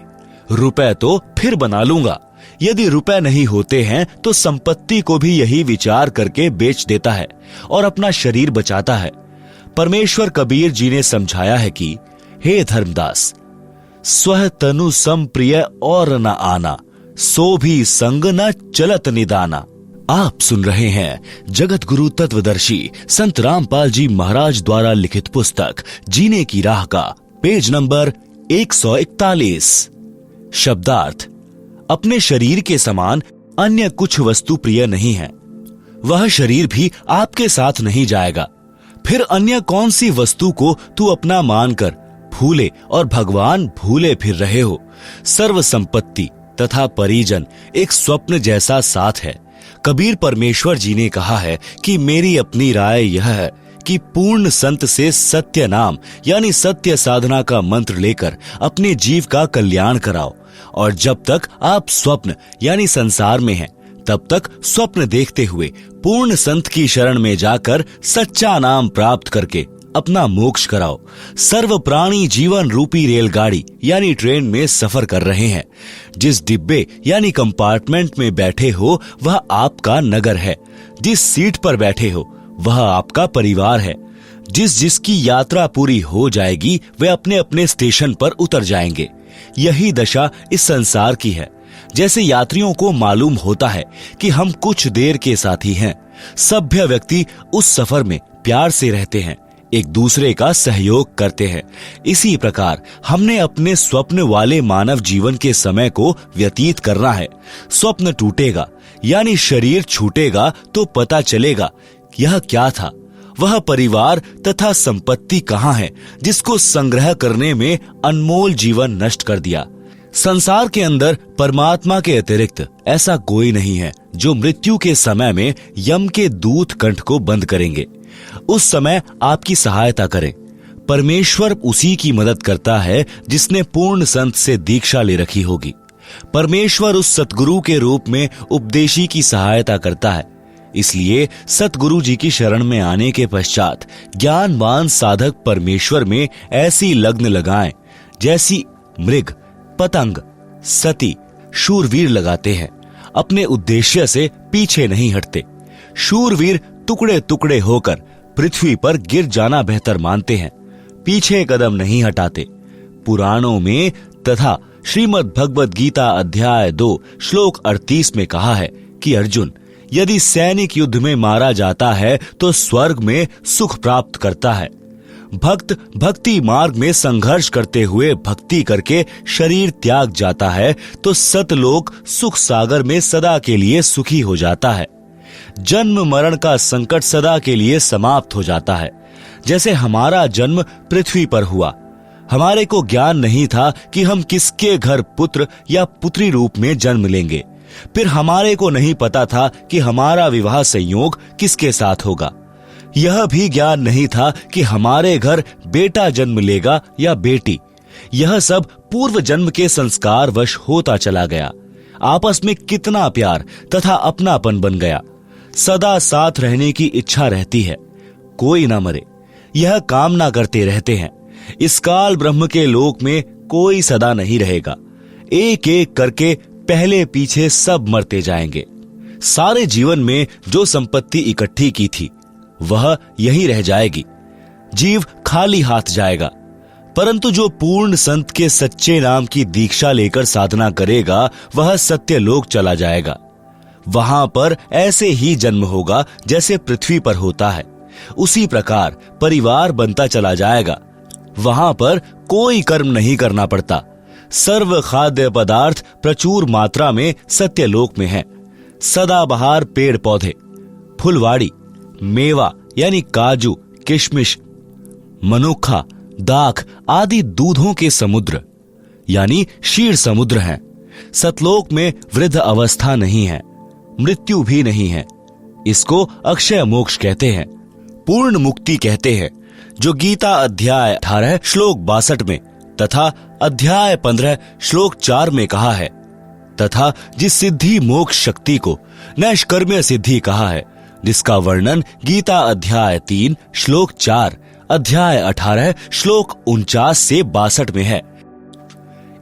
रुपए तो फिर बना लूंगा। यदि रुपए नहीं होते हैं तो संपत्ति को भी यही विचार करके बेच देता है और अपना शरीर बचाता है। परमेश्वर कबीर जी ने समझाया है कि हे धर्मदास, स्व तनु सम प्रिय और न आना, सो भी संग न चलत निदाना। आप सुन रहे हैं जगत गुरु तत्वदर्शी संत रामपाल जी महाराज द्वारा लिखित पुस्तक जीने की राह का पेज नंबर 141। शब्दार्थ। अपने शरीर के समान अन्य कुछ वस्तु प्रिय नहीं है। वह शरीर भी आपके साथ नहीं जाएगा। फिर अन्य कौन सी वस्तु को तू अपना मानकर भूले और भगवान भूले फिर रहे हो। सर्व संपत्ति तथा परिजन एक स्वप्न जैसा साथ है। कबीर परमेश्वर जी ने कहा है कि मेरी अपनी राय यह है कि पूर्ण संत से सत्य नाम यानी सत्य साधना का मंत्र लेकर अपने जीव का कल्याण कराओ, और जब तक आप स्वप्न यानी संसार में हैं तब तक स्वप्न देखते हुए पूर्ण संत की शरण में जाकर सच्चा नाम प्राप्त करके अपना मोक्ष कराओ। सर्व प्राणी जीवन रूपी रेलगाड़ी यानी ट्रेन में सफर कर रहे हैं। जिस डिब्बे यानी कंपार्टमेंट में बैठे हो वह आपका नगर है। जिस सीट पर बैठे हो वह आपका परिवार है। जिस जिसकी यात्रा पूरी हो जाएगी वे अपने अपने स्टेशन पर उतर जाएंगे। यही दशा इस संसार की है। जैसे यात्रियों को मालूम होता है कि हम कुछ देर के साथी हैं, सभ्य व्यक्ति उस सफर में प्यार से रहते हैं, एक दूसरे का सहयोग करते हैं। इसी प्रकार हमने अपने स्वप्न वाले मानव जीवन के समय को व्यतीत करना है। स्वप्न टूटेगा यानी शरीर छूटेगा तो पता चलेगा यह क्या था। वह परिवार तथा संपत्ति कहाँ है जिसको संग्रह करने में अनमोल जीवन नष्ट कर दिया। संसार के अंदर परमात्मा के अतिरिक्त ऐसा कोई नहीं है जो मृत्यु के समय में यम के दूत कंठ को बंद करेंगे। उस समय आपकी सहायता करें। परमेश्वर उसी की मदद करता है जिसने पूर्ण संत से दीक्षा ले रखी होगी। परमेश्वर उस सतगुरु के रूप में उपदेशी की सहायता करता है। इसलिए सतगुरु जी की शरण में आने के पश्चात ज्ञानवान साधक परमेश्वर में ऐसी लग्न लगाएं जैसी मृग, पतंग, सती, शूरवीर लगाते हैं। अपने उद्देश्य से पीछे नहीं हटते। शूरवीर टुकड़े टुकड़े होकर पृथ्वी पर गिर जाना बेहतर मानते हैं, पीछे कदम नहीं हटाते। पुराणों में तथा श्रीमद् भगवद गीता अध्याय 2 श्लोक 38 में कहा है कि अर्जुन, यदि सैनिक युद्ध में मारा जाता है तो स्वर्ग में सुख प्राप्त करता है। भक्त भक्ति मार्ग में संघर्ष करते हुए भक्ति करके शरीर त्याग जाता है तो सतलोक सुख सागर में सदा के लिए सुखी हो जाता है। जन्म मरण का संकट सदा के लिए समाप्त हो जाता है। जैसे हमारा जन्म पृथ्वी पर हुआ, हमारे को ज्ञान नहीं था कि हम किसके घर पुत्र या पुत्री रूप में जन्म लेंगे। फिर हमारे को नहीं पता था कि हमारा विवाह संयोग किसके साथ होगा। यह भी ज्ञान नहीं था कि हमारे घर बेटा जन्म लेगा या बेटी। यह सब पूर्व जन्म के संस्कार वश होता चला गया। आपस में कितना प्यार तथा अपनापन बन गया। सदा साथ रहने की इच्छा रहती है, कोई ना मरे, यह कामना करते रहते हैं। इस काल ब्रह्म के लोक में कोई सदा नहीं रहेगा। एक एक करके पहले पीछे सब मरते जाएंगे। सारे जीवन में जो संपत्ति इकट्ठी की थी वह यहीं रह जाएगी। जीव खाली हाथ जाएगा। परंतु जो पूर्ण संत के सच्चे नाम की दीक्षा लेकर साधना करेगा वह सत्यलोक चला जाएगा। वहां पर ऐसे ही जन्म होगा जैसे पृथ्वी पर होता है। उसी प्रकार परिवार बनता चला जाएगा। वहां पर कोई कर्म नहीं करना पड़ता। सर्व खाद्य पदार्थ प्रचुर मात्रा में सत्यलोक में है। सदाबहार पेड़ पौधे, फुलवाड़ी, मेवा यानी काजू, किशमिश, मनुखा, दाख आदि दूधों के समुद्र यानी क्षीर समुद्र हैं। सतलोक में वृद्ध अवस्था नहीं है, मृत्यु भी नहीं है। इसको अक्षय मोक्ष कहते हैं, पूर्ण मुक्ति कहते हैं, जो गीता अध्याय 18 श्लोक 62 में तथा अध्याय 15 श्लोक 4 में कहा है, तथा जिस सिद्धि मोक्ष शक्ति को नैष्कर्म्य सिद्धि कहा है, जिसका वर्णन गीता अध्याय 3 श्लोक 4, अध्याय 18 श्लोक 49 से 62 में है।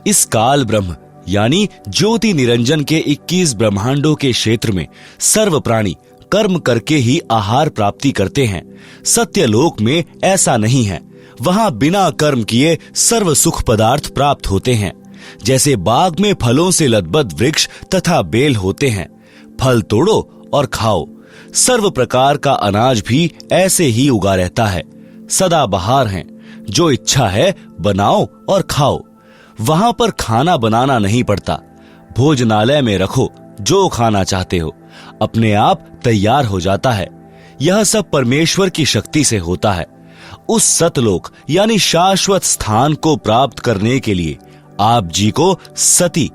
इस काल ब्रह्म यानी ज्योति निरंजन के 21 ब्रह्मांडों के क्षेत्र में सर्व प्राणी कर्म करके ही आहार प्राप्ति करते हैं। सत्यलोक में ऐसा नहीं है। वहां बिना कर्म किए सर्व सुख पदार्थ प्राप्त होते हैं। जैसे बाग में फलों से लदबद वृक्ष तथा बेल होते हैं, फल तोड़ो और खाओ। सर्व प्रकार का अनाज भी ऐसे ही उगा रहता है। सदा बहार हैं, जो इच्छा है बनाओ और खाओ। वहां पर खाना बनाना नहीं पड़ता। भोजनालय में रखो जो खाना चाहते हो, अपने आप तैयार हो जाता है। यह सब परमेश्वर की शक्ति से होता है। उस सतलोक यानी शाश्वत स्थान को प्राप्त करने के लिए आप जी को सती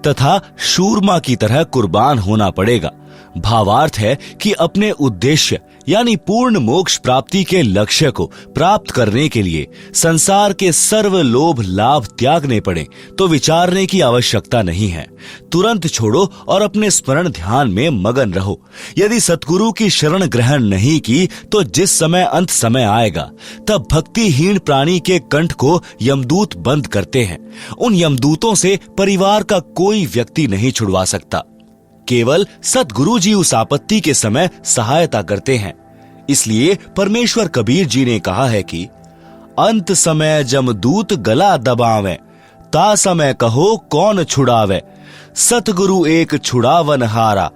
तथा शूरमा की तरह कुर्बान होना पड़ेगा। भावार्थ है कि अपने उद्देश्य यानी पूर्ण मोक्ष प्राप्ति के लक्ष्य को प्राप्त करने के लिए संसार के सर्व लोभ लाभ त्यागने पड़े तो विचारने की आवश्यकता नहीं है। तुरंत छोड़ो और अपने स्मरण ध्यान में मगन रहो। यदि सतगुरु की शरण ग्रहण नहीं की तो जिस समय अंत समय आएगा तब भक्तिहीन प्राणी के कंठ को यमदूत बंद करते हैं। उन यमदूतों से परिवार का कोई व्यक्ति नहीं छुड़वा सकता। केवल सतगुरु जी उस आपत्ति के समय सहायता करते हैं। इसलिए परमेश्वर कबीर जी ने कहा है कि अंत समय जमदूत गला दबावे, ता समय कहो कौन छुड़ावे। सतगुरु एक छुड़ावन हारा,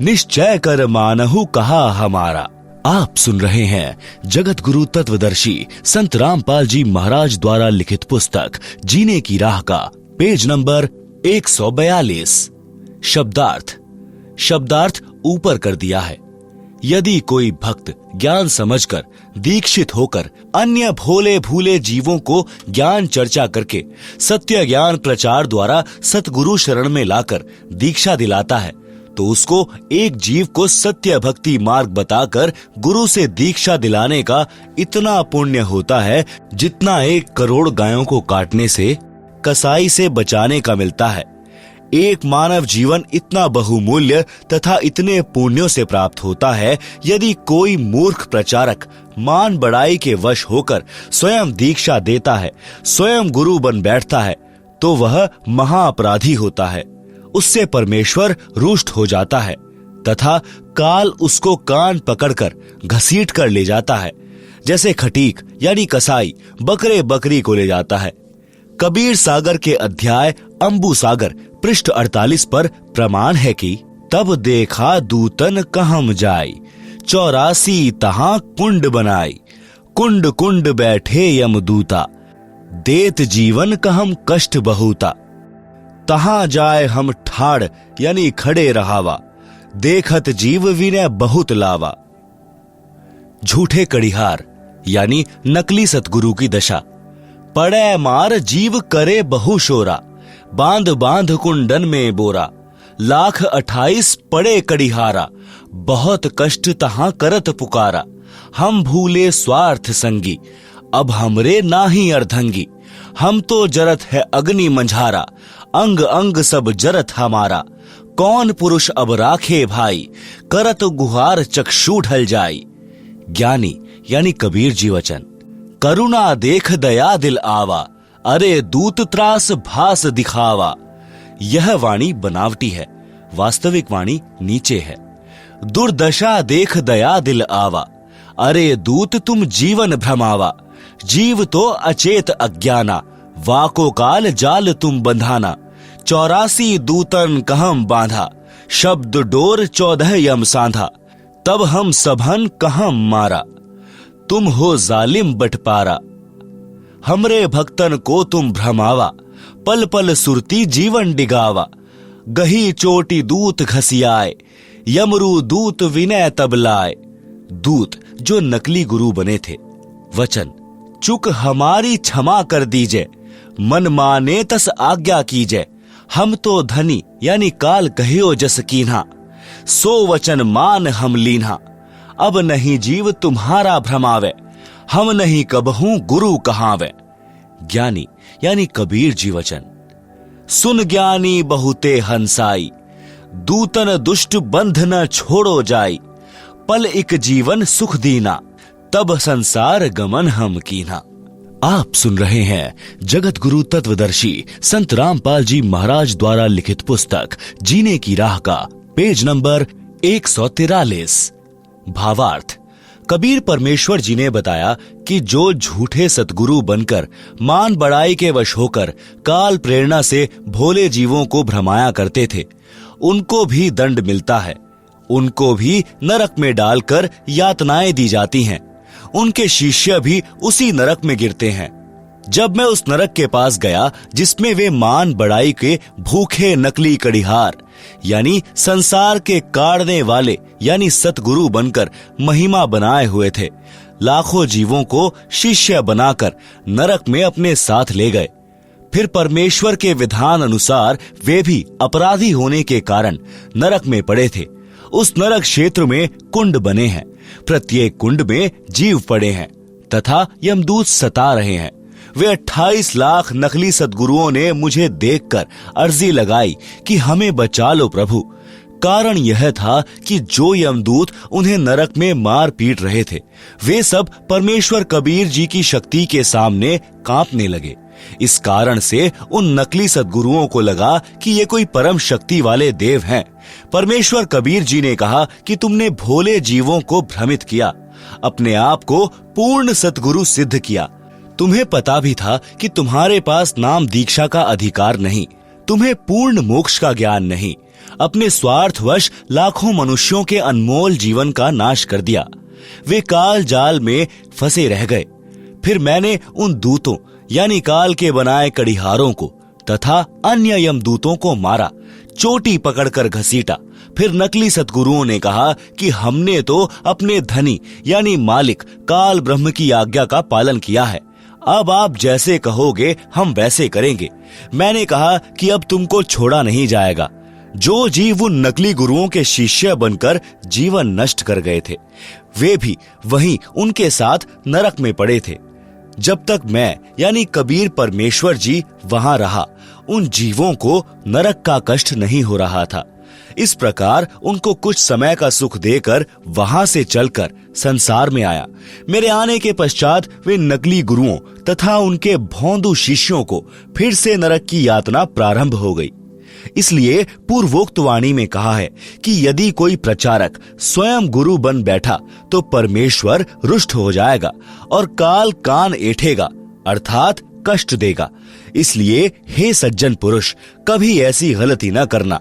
निश्चय कर मानहु कहा हमारा। आप सुन रहे हैं जगत गुरु तत्वदर्शी संत रामपाल जी महाराज द्वारा लिखित पुस्तक जीने की राह का पेज नंबर 142। शब्दार्थ ऊपर कर दिया है। यदि कोई भक्त ज्ञान समझकर दीक्षित होकर अन्य भोले भूले जीवों को ज्ञान चर्चा करके सत्य ज्ञान प्रचार द्वारा सतगुरु शरण में लाकर दीक्षा दिलाता है तो उसको एक जीव को सत्य भक्ति मार्ग बताकर गुरु से दीक्षा दिलाने का इतना पुण्य होता है जितना 1 करोड़ गायों को काटने से, कसाई से बचाने का मिलता है। एक मानव जीवन इतना बहुमूल्य तथा इतने पुण्यों से प्राप्त होता है। यदि कोई मूर्ख प्रचारक मान बढ़ाई के वश होकर स्वयं दीक्षा देता है, स्वयं गुरु बन बैठता है, तो वह महाअपराधी होता है। उससे परमेश्वर रुष्ट हो जाता है तथा काल उसको कान पकड़कर घसीट कर ले जाता है, जैसे खटीक यानी कसाई बकरे बकरी को ले जाता है। कबीर सागर के अध्याय अंबु सागर पृष्ठ 48 पर प्रमाण है कि तब देखा दूतन कहम जाई, 84 तहां कुंड बनाई, कुंड कुंड बैठे यमदूता, देत जीवन कहम कष्ट बहुता, तहां जाए हम ठाड़ यानी खड़े रहावा, देखत जीव विनय बहुत लावा। झूठे कड़िहार यानी नकली सतगुरु की दशा। पड़े मार जीव करे बहु शोरा, बांध बांध कुंडन में बोरा, 1,28,000 पड़े कड़िहारा, बहुत कष्ट तहां करत पुकारा, हम भूले स्वार्थ संगी, अब हमरे नाही अर्धंगी, हम तो जरत है अग्नि मंझारा, अंग अंग सब जरत हमारा, कौन पुरुष अब राखे भाई, करत गुहार चक्षु ढल जाई। ज्ञानी यानी कबीर जी वचन। करुणा देख दया दिल आवा, अरे दूत त्रास भास दिखावा। यह वाणी बनावटी है, वास्तविक वाणी नीचे है। दुर्दशा देख दया दिल आवा, अरे दूत तुम जीवन भ्रमावा। जीव तो अचेत अज्ञाना, वाको काल जाल तुम बंधाना। 84 दूतन कहम बांधा, शब्द डोर 14 यम सांधा। तब हम सभन कहम मारा, तुम हो जालिम बटपारा। हमरे भक्तन को तुम भ्रमावा, पल पल सुरती जीवन डिगावा। गही चोटी दूत घसियाए, यमरू दूत विनय तब लाए। दूत जो नकली गुरु बने थे। वचन, चुक हमारी क्षमा कर दीजे, मन माने तस आज्ञा कीजे। हम तो धनी यानी काल कहियो जस कीन्हा, सो वचन मान हम लीन्हा। अब नहीं जीव तुम्हारा भ्रमावे, हम नहीं कबहू गुरु कहावे। ज्ञानी यानी कबीर जी वचन। सुन ज्ञानी बहुते हंसाई, दूतन दुष्ट बंध न छोड़ो जाई। पल एक जीवन सुख दीना, तब संसार गमन हम कीना। आप सुन रहे हैं जगत गुरु तत्वदर्शी संत रामपाल जी महाराज द्वारा लिखित पुस्तक जीने की राह का पेज नंबर 143। भावार्थ। कबीर परमेश्वर जी ने बताया कि जो झूठे सतगुरु बनकर मान बढ़ाई के वश होकर काल प्रेरणा से भोले जीवों को भ्रमाया करते थे, उनको भी दंड मिलता है। उनको भी नरक में डालकर यातनाएं दी जाती हैं। उनके शिष्य भी उसी नरक में गिरते हैं। जब मैं उस नरक के पास गया जिसमें वे मान बढ़ाई के भूखे नकली कड़िहार यानी संसार के काढ़ने वाले यानी सतगुरु बनकर महिमा बनाए हुए थे, लाखों जीवों को शिष्य बनाकर नरक में अपने साथ ले गए। फिर परमेश्वर के विधान अनुसार वे भी अपराधी होने के कारण नरक में पड़े थे। उस नरक क्षेत्र में कुंड बने हैं, प्रत्येक कुंड में जीव पड़े हैं तथा यमदूत सता रहे हैं। वे 28 लाख नकली सद्गुरुओं ने मुझे देखकर अर्जी लगाई कि हमें बचा लो प्रभु। कारण यह था कि जो यमदूत उन्हें नरक में मार पीट रहे थे, वे सब परमेश्वर कबीर जी की शक्ति के सामने कांपने लगे। इस कारण से उन नकली सद्गुरुओं को लगा कि ये कोई परम शक्ति वाले देव हैं। परमेश्वर कबीर जी ने कहा कि तुमने भोले जीवों को भ्रमित किया, अपने आप को पूर्ण सतगुरु सिद्ध किया। तुम्हें पता भी था कि तुम्हारे पास नाम दीक्षा का अधिकार नहीं, तुम्हें पूर्ण मोक्ष का ज्ञान नहीं। अपने स्वार्थवश लाखों मनुष्यों के अनमोल जीवन का नाश कर दिया। वे काल जाल में फंसे रह गए। फिर मैंने उन दूतों यानी काल के बनाए कड़िहारों को तथा अन्य यमदूतों को मारा, चोटी पकड़कर घसीटा। फिर नकली सतगुरुओं ने कहा कि हमने तो अपने धनी यानी मालिक काल ब्रह्म की आज्ञा का पालन किया है, अब आप जैसे कहोगे हम वैसे करेंगे। मैंने कहा कि अब तुमको छोड़ा नहीं जाएगा, जो जीव उन नकली गुरुओं के शिष्य बनकर जीवन नष्ट कर गए थे, वे भी वहीं उनके साथ नरक में पड़े थे। जब तक मैं यानी कबीर परमेश्वर जी वहां रहा, उन जीवों को नरक का कष्ट नहीं हो रहा था। इस प्रकार उनको कुछ समय का सुख देकर वहां से चलकर संसार में आया। मेरे आने के पश्चात वे नकली गुरुओं तथा उनके भोंदू शिष्यों को फिर से नरक की यातना प्रारंभ हो गई। इसलिए पूर्वोक्त वाणी में कहा है कि यदि कोई प्रचारक स्वयं गुरु बन बैठा तो परमेश्वर रुष्ट हो जाएगा और काल कान ऐठेगा अर्थात कष्ट देगा। इसलिए हे सज्जन पुरुष, कभी ऐसी गलती न करना,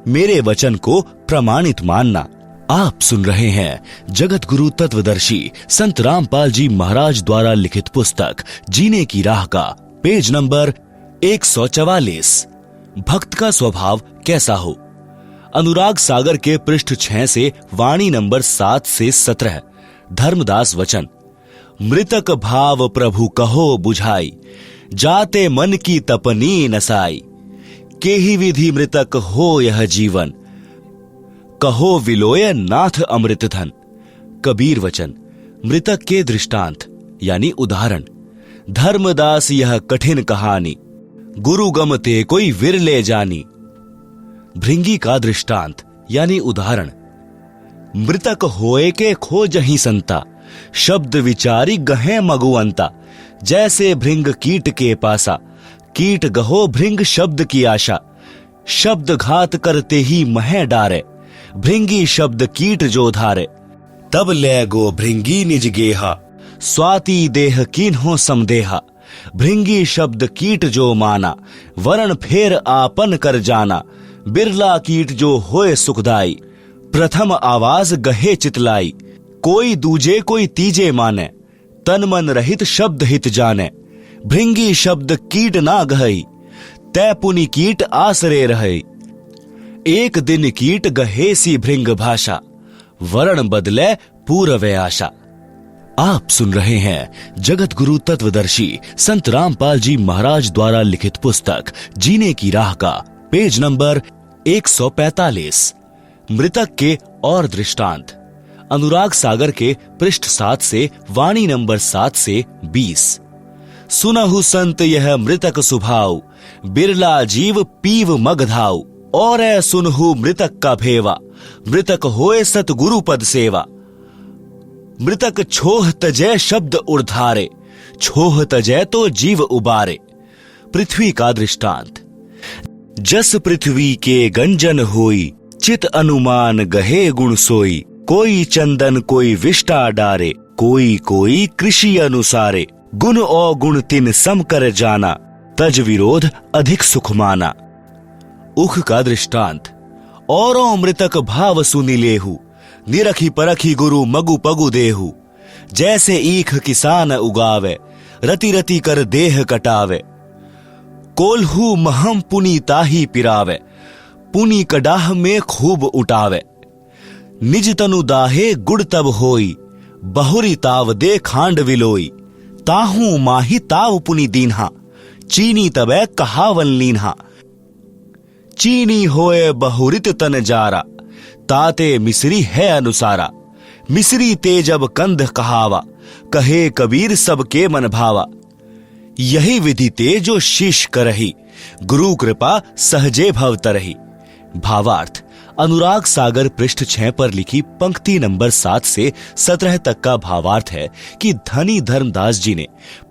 मेरे वचन को प्रमाणित मानना। आप सुन रहे हैं जगत गुरु तत्वदर्शी संत रामपाल जी महाराज द्वारा लिखित पुस्तक जीने की राह का पेज नंबर 144, भक्त का स्वभाव कैसा हो। अनुराग सागर के पृष्ठ 6 से वाणी नंबर 7 से 17, धर्मदास वचन। मृतक भाव प्रभु कहो बुझाई, जाते मन की तपनी नसाई। के ही विधि मृतक हो यह जीवन, कहो विलोय नाथ अमृत धन। कबीर वचन। मृतक के दृष्टांत यानी उदाहरण। धर्मदास यह कठिन कहानी, गुरु गमते कोई विरले जानी। भृंगी का दृष्टांत यानी उदाहरण। मृतक होए के खोजहि संता, शब्द विचारी गहे मगुअंता। जैसे भृंग कीट के पासा, कीट गहो भृंग शब्द की आशा। शब्द घात करते ही मह डारे, भृंगी शब्द कीट जो धारे। तब ले गो भृंगी निज गेहा, स्वाति देह कीन्हो समदेहा। भृंगी शब्द कीट जो माना, वरण फेर आपन कर जाना। बिरला कीट जो होए सुखदाई, प्रथम आवाज गहे चितलाई। कोई दूजे कोई तीजे माने, तन मन रहित शब्द हित जाने। भृंगी शब्द कीट ना गहई, तै पुनि कीट आसरे रहई। एक दिन कीट गहे सी भृंग भाषा, वरण बदले पूर्व आशा। आप सुन रहे हैं जगत गुरु तत्वदर्शी संत रामपाल जी महाराज द्वारा लिखित पुस्तक जीने की राह का पेज नंबर 145, मृतक के और दृष्टांत। अनुराग सागर के पृष्ठ 7 से वाणी नंबर 7 से 20। सुनहु संत यह मृतक सुभाव, बिरला जीव पीव मगधाऊ। और सुनहु मृतक का भेवा, मृतक होए सतगुरु पद सेवा। मृतक छोह तजय शब्द उर्धारे, छोह तजय तो जीव उबारे। पृथ्वी का दृष्टांत। जस पृथ्वी के गंजन होई, चित अनुमान गहे गुण सोई। कोई चंदन कोई विष्टा डारे, कोई कोई कृषि अनुसारे। गुण और गुण तिन सम कर जाना, तज विरोध अधिक सुख माना। उख का दृष्टांत। औरों मृतक भाव सुनि लेहु, निरखी परखी गुरु मगु पगु देहु। जैसे ईख किसान उगावे, रति रति कर देह कटावे। कोल्हू महम पुनि ताही पिरावे, पुनि कडाह में खूब उठावे। निज तनु दाहे गुड़ तब होई, बहुरी ताव दे खांड विलोई। ताहू माही ताव पुनि दीन्हा, चीनी तबे कहावन लीन्हा। चीनी होए बहुरित तन जारा, ताते मिसरी है अनुसारा। मिसरी ते जब कंध कहावा, कहे कबीर सबके मन भावा। यही विधि ते जो शीश करही, गुरु कृपा सहजे भव तरही। भावार्थ। अनुराग सागर पृष्ठ 6 पर लिखी पंक्ति नंबर 7 से 17 तक का भावार्थ है कि धनी धर्मदास जी ने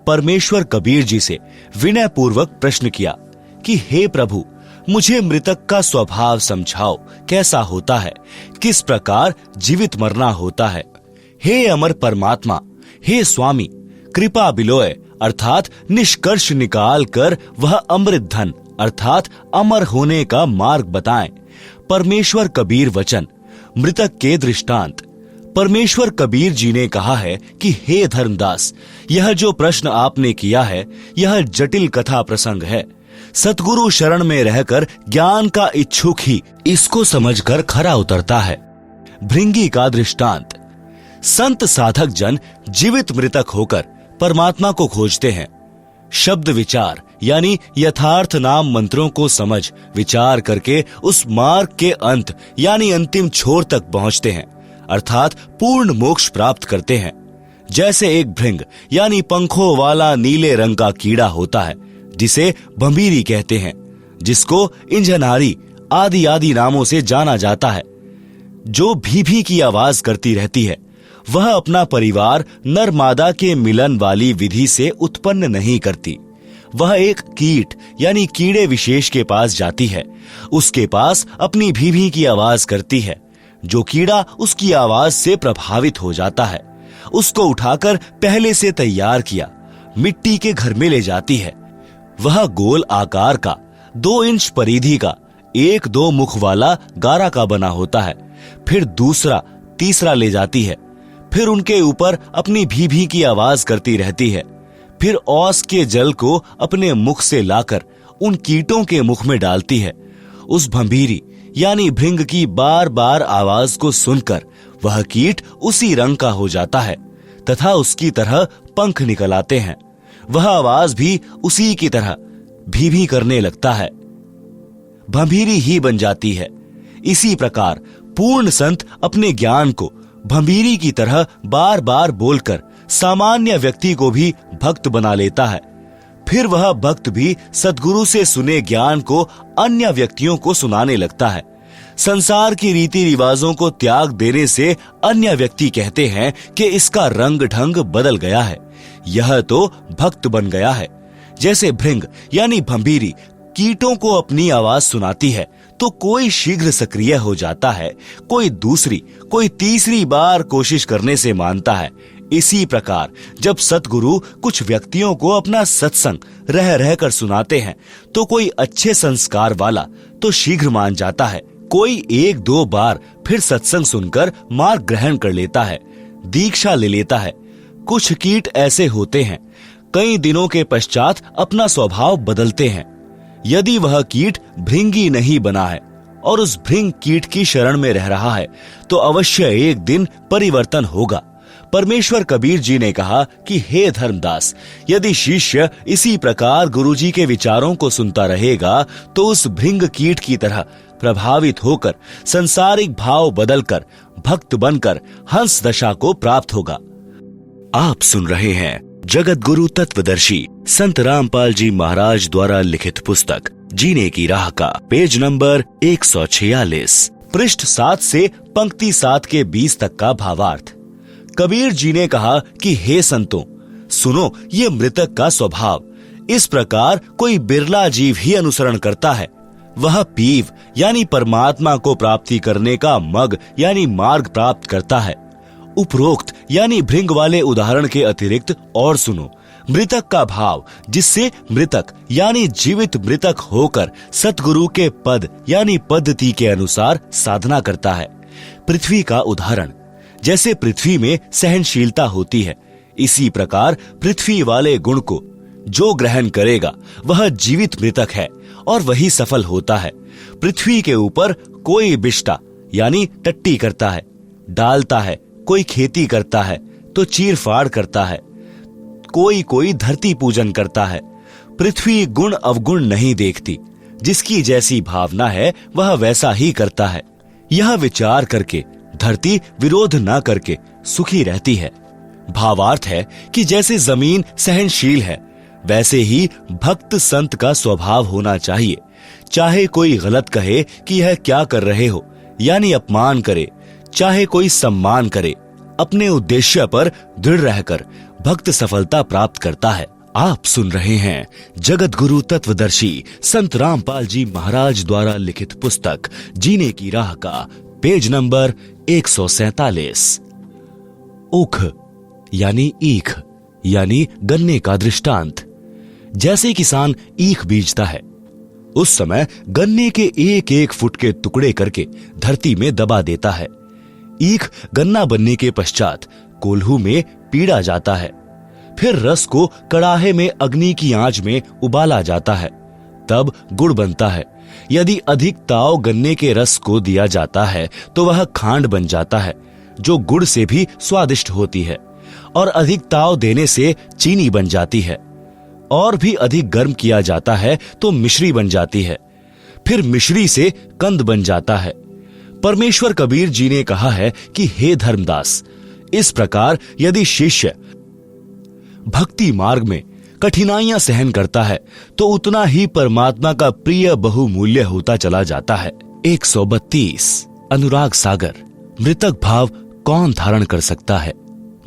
परमेश्वर कबीर जी से विनय पूर्वक प्रश्न किया कि हे प्रभु, मुझे मृतक का स्वभाव समझाओ, कैसा होता है, किस प्रकार जीवित मरना होता है। हे अमर परमात्मा, हे स्वामी, कृपा बिलोय अर्थात निष्कर्ष निकाल कर वह अमृत धन अर्थात अमर होने का मार्ग बताएं। परमेश्वर कबीर वचन। मृतक के दृष्टांत। परमेश्वर कबीर जी ने कहा है कि हे धर्मदास, यह जो प्रश्न आपने किया है यह जटिल कथा प्रसंग है। सतगुरु शरण में रहकर ज्ञान का इच्छुक ही इसको समझकर खरा उतरता है। भृंगी का दृष्टांत। संत साधक जन जीवित मृतक होकर परमात्मा को खोजते हैं। शब्द विचार यानी यथार्थ नाम मंत्रों को समझ विचार करके उस मार्ग के अंत यानी अंतिम छोर तक पहुंचते हैं, अर्थात पूर्ण मोक्ष प्राप्त करते हैं। जैसे एक भृंग यानी पंखों वाला नीले रंग का कीड़ा होता है जिसे भंभीरी कहते हैं, जिसको इंजनहारी आदि आदि नामों से जाना जाता है, जो भी की आवाज करती रहती है, वह अपना परिवार नर मादा के मिलन वाली विधि से उत्पन्न नहीं करती। वह एक कीट यानी कीड़े विशेष के पास जाती है, उसके पास अपनी भी की आवाज करती है। जो कीड़ा उसकी आवाज से प्रभावित हो जाता है, उसको उठाकर पहले से तैयार किया मिट्टी के घर में ले जाती है। वह गोल आकार का 2 इंच परिधि का 1-2 मुख वाला गारा का बना होता है। फिर दूसरा तीसरा ले जाती है, फिर उनके ऊपर अपनी भी की आवाज करती रहती है। फिर औस के जल को अपने मुख से लाकर उन कीटों के मुख में डालती है। उस भंभीरी यानी भृंग की बार बार आवाज को सुनकर वह कीट उसी रंग का हो जाता है तथा उसकी तरह पंख निकल आते हैं। वह आवाज भी उसी की तरह भी करने लगता है, भंभीरी ही बन जाती है। इसी प्रकार पूर्ण संत अपने ज्ञान को भंभीरी की तरह बार बार बोलकर सामान्य व्यक्ति को भी भक्त बना लेता है। फिर वह भक्त भी सद्गुरु से सुने ज्ञान को अन्य व्यक्तियों को सुनाने लगता है। संसार की रीति रिवाजों को त्याग देने से अन्य व्यक्ति कहते हैं कि इसका रंग ढंग बदल गया है, यह तो भक्त बन गया है। जैसे भृंग यानी भंभीरी कीटों को अपनी आवाज सुनाती है तो कोई शीघ्र सक्रिय हो जाता है, कोई दूसरी कोई तीसरी बार कोशिश करने से मानता है। इसी प्रकार जब सतगुरु कुछ व्यक्तियों को अपना सत्संग रह रहकर सुनाते हैं तो कोई अच्छे संस्कार वाला तो शीघ्र मान जाता है, कोई 1-2 बार फिर सत्संग सुनकर मार्ग ग्रहण कर लेता है, दीक्षा ले लेता है। कुछ कीट ऐसे होते हैं, कई दिनों के पश्चात अपना स्वभाव बदलते हैं। यदि वह कीट भृंगी नहीं बना है और उस भृंग कीट की शरण में रह रहा है तो अवश्य एक दिन परिवर्तन होगा। परमेश्वर कबीर जी ने कहा कि हे धर्मदास, यदि शिष्य इसी प्रकार गुरुजी के विचारों को सुनता रहेगा तो उस भृंग कीट की तरह प्रभावित होकर संसारिक भाव बदलकर भक्त बनकर हंस दशा को प्राप्त होगा। आप सुन रहे हैं जगत गुरु तत्वदर्शी संत रामपाल जी महाराज द्वारा लिखित पुस्तक जीने की राह का पेज नंबर 146, पृष्ठ 7 से पंक्ति 7 के 20 तक का भावार्थ। कबीर जी ने कहा कि हे संतों, सुनो ये मृतक का स्वभाव। इस प्रकार कोई बिरला जीव ही अनुसरण करता है। वह पीव यानी परमात्मा को प्राप्ति करने का मग यानी मार्ग प्राप्त करता है। उपरोक्त यानी भृंग वाले उदाहरण के अतिरिक्त और सुनो मृतक का भाव, जिससे मृतक यानी जीवित मृतक होकर सतगुरु के पद यानी पद्धति के अनुसार साधना करता है। पृथ्वी का उदाहरण, जैसे पृथ्वी में सहनशीलता होती है, इसी प्रकार पृथ्वी वाले गुण को जो ग्रहण करेगा वह जीवित मृतक है और वही सफल होता है। पृथ्वी के ऊपर कोई बिष्टा यानी टट्टी करता है, डालता है, कोई खेती करता है तो चीर फाड़ करता है, कोई धरती पूजन करता है। पृथ्वी गुण अवगुण नहीं देखती, जिसकी जैसी भावना है वह वैसा ही करता है। यह विचार करके धरती विरोध न करके सुखी रहती है। भावार्थ है कि जैसे जमीन सहनशील है वैसे ही भक्त संत का स्वभाव होना चाहिए। चाहे कोई गलत कहे कि यह क्या कर रहे हो यानी अपमान करे, चाहे कोई सम्मान करे, अपने उद्देश्य पर दृढ़ रहकर भक्त सफलता प्राप्त करता है। आप सुन रहे हैं जगत गुरु तत्वदर्शी संत रामपाल जी महाराज द्वारा लिखित पुस्तक जीने की राह का पेज नंबर 147। उख यानी ईख यानी गन्ने का दृष्टांत। जैसे किसान ईख बीजता है, उस समय गन्ने के 1-1 फुट के टुकड़े करके धरती में दबा देता है। ईख गन्ना बनने के पश्चात कोल्हू में पीड़ा जाता है, फिर रस को कड़ाहे में अग्नि की आंच में उबाला जाता है, तब गुड़ बनता है। यदि अधिक ताव गन्ने के रस को दिया जाता है तो वह खांड बन जाता है, जो गुड़ से भी स्वादिष्ट होती है, और अधिक ताव देने से चीनी बन जाती है। और भी अधिक गर्म किया जाता है तो मिश्री बन जाती है, फिर मिश्री से कंद बन जाता है। परमेश्वर कबीर जी ने कहा है कि हे धर्मदास, इस प्रकार यदि शिष्य भक्ति मार्ग में कठिनाइयां सहन करता है तो उतना ही परमात्मा का प्रिय बहुमूल्य होता चला जाता है। 132 अनुराग सागर। मृतक भाव कौन धारण कर सकता है?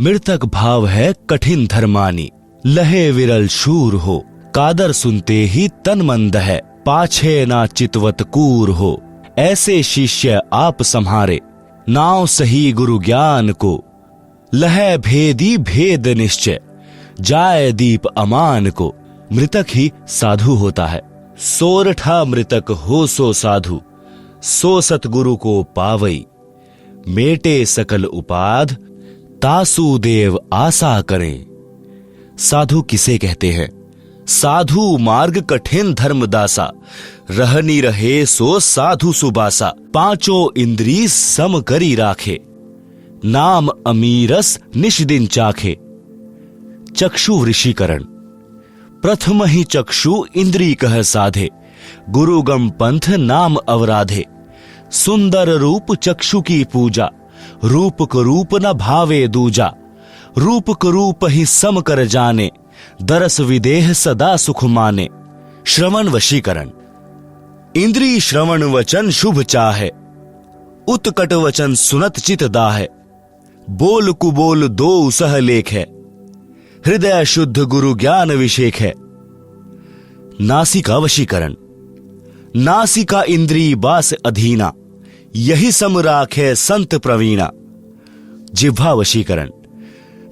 मृतक भाव है कठिन धर्मानी, लहे विरल शूर हो, कादर सुनते ही तन मंद है, पाछे ना चितवत कूर हो। ऐसे शिष्य आप संहारे, नाव सही गुरु ज्ञान को, लह भेदी भेद निश्चय, जाए दीप अमान को। मृतक ही साधु होता है। सोरठा मृतक हो सो साधु, सो सतगुरु को पावई, मेटे सकल उपाध, तासु देव आशा करें। साधु किसे कहते हैं? साधु मार्ग कठिन धर्मदासा, रहनी रहे सो साधु सुबासा, पांचों इंद्री सम करी राखे, नाम अमीरस निश दिन चाखे। चक्षु वृषीकरण। प्रथम ही चक्षु इंद्री कह साधे, गुरुगम पंथ नाम अवराधे। सुंदर रूप चक्षु की पूजा, रूप को रूप न भावे दूजा। रूप को रूप ही सम कर जाने, दरस विदेह सदा सुख माने। श्रवण वशीकरण। इंद्री श्रवण वचन शुभ चाहे, उत्कट वचन सुनत चित दाहे। बोल कुबोल दो सह लेख है, हृदय शुद्ध गुरु ज्ञान अभिषेक है। नासिका वशीकरण। नासिका इंद्री बास अधीना, यही सम राखे संत प्रवीणा। जिह्वा वशीकरण।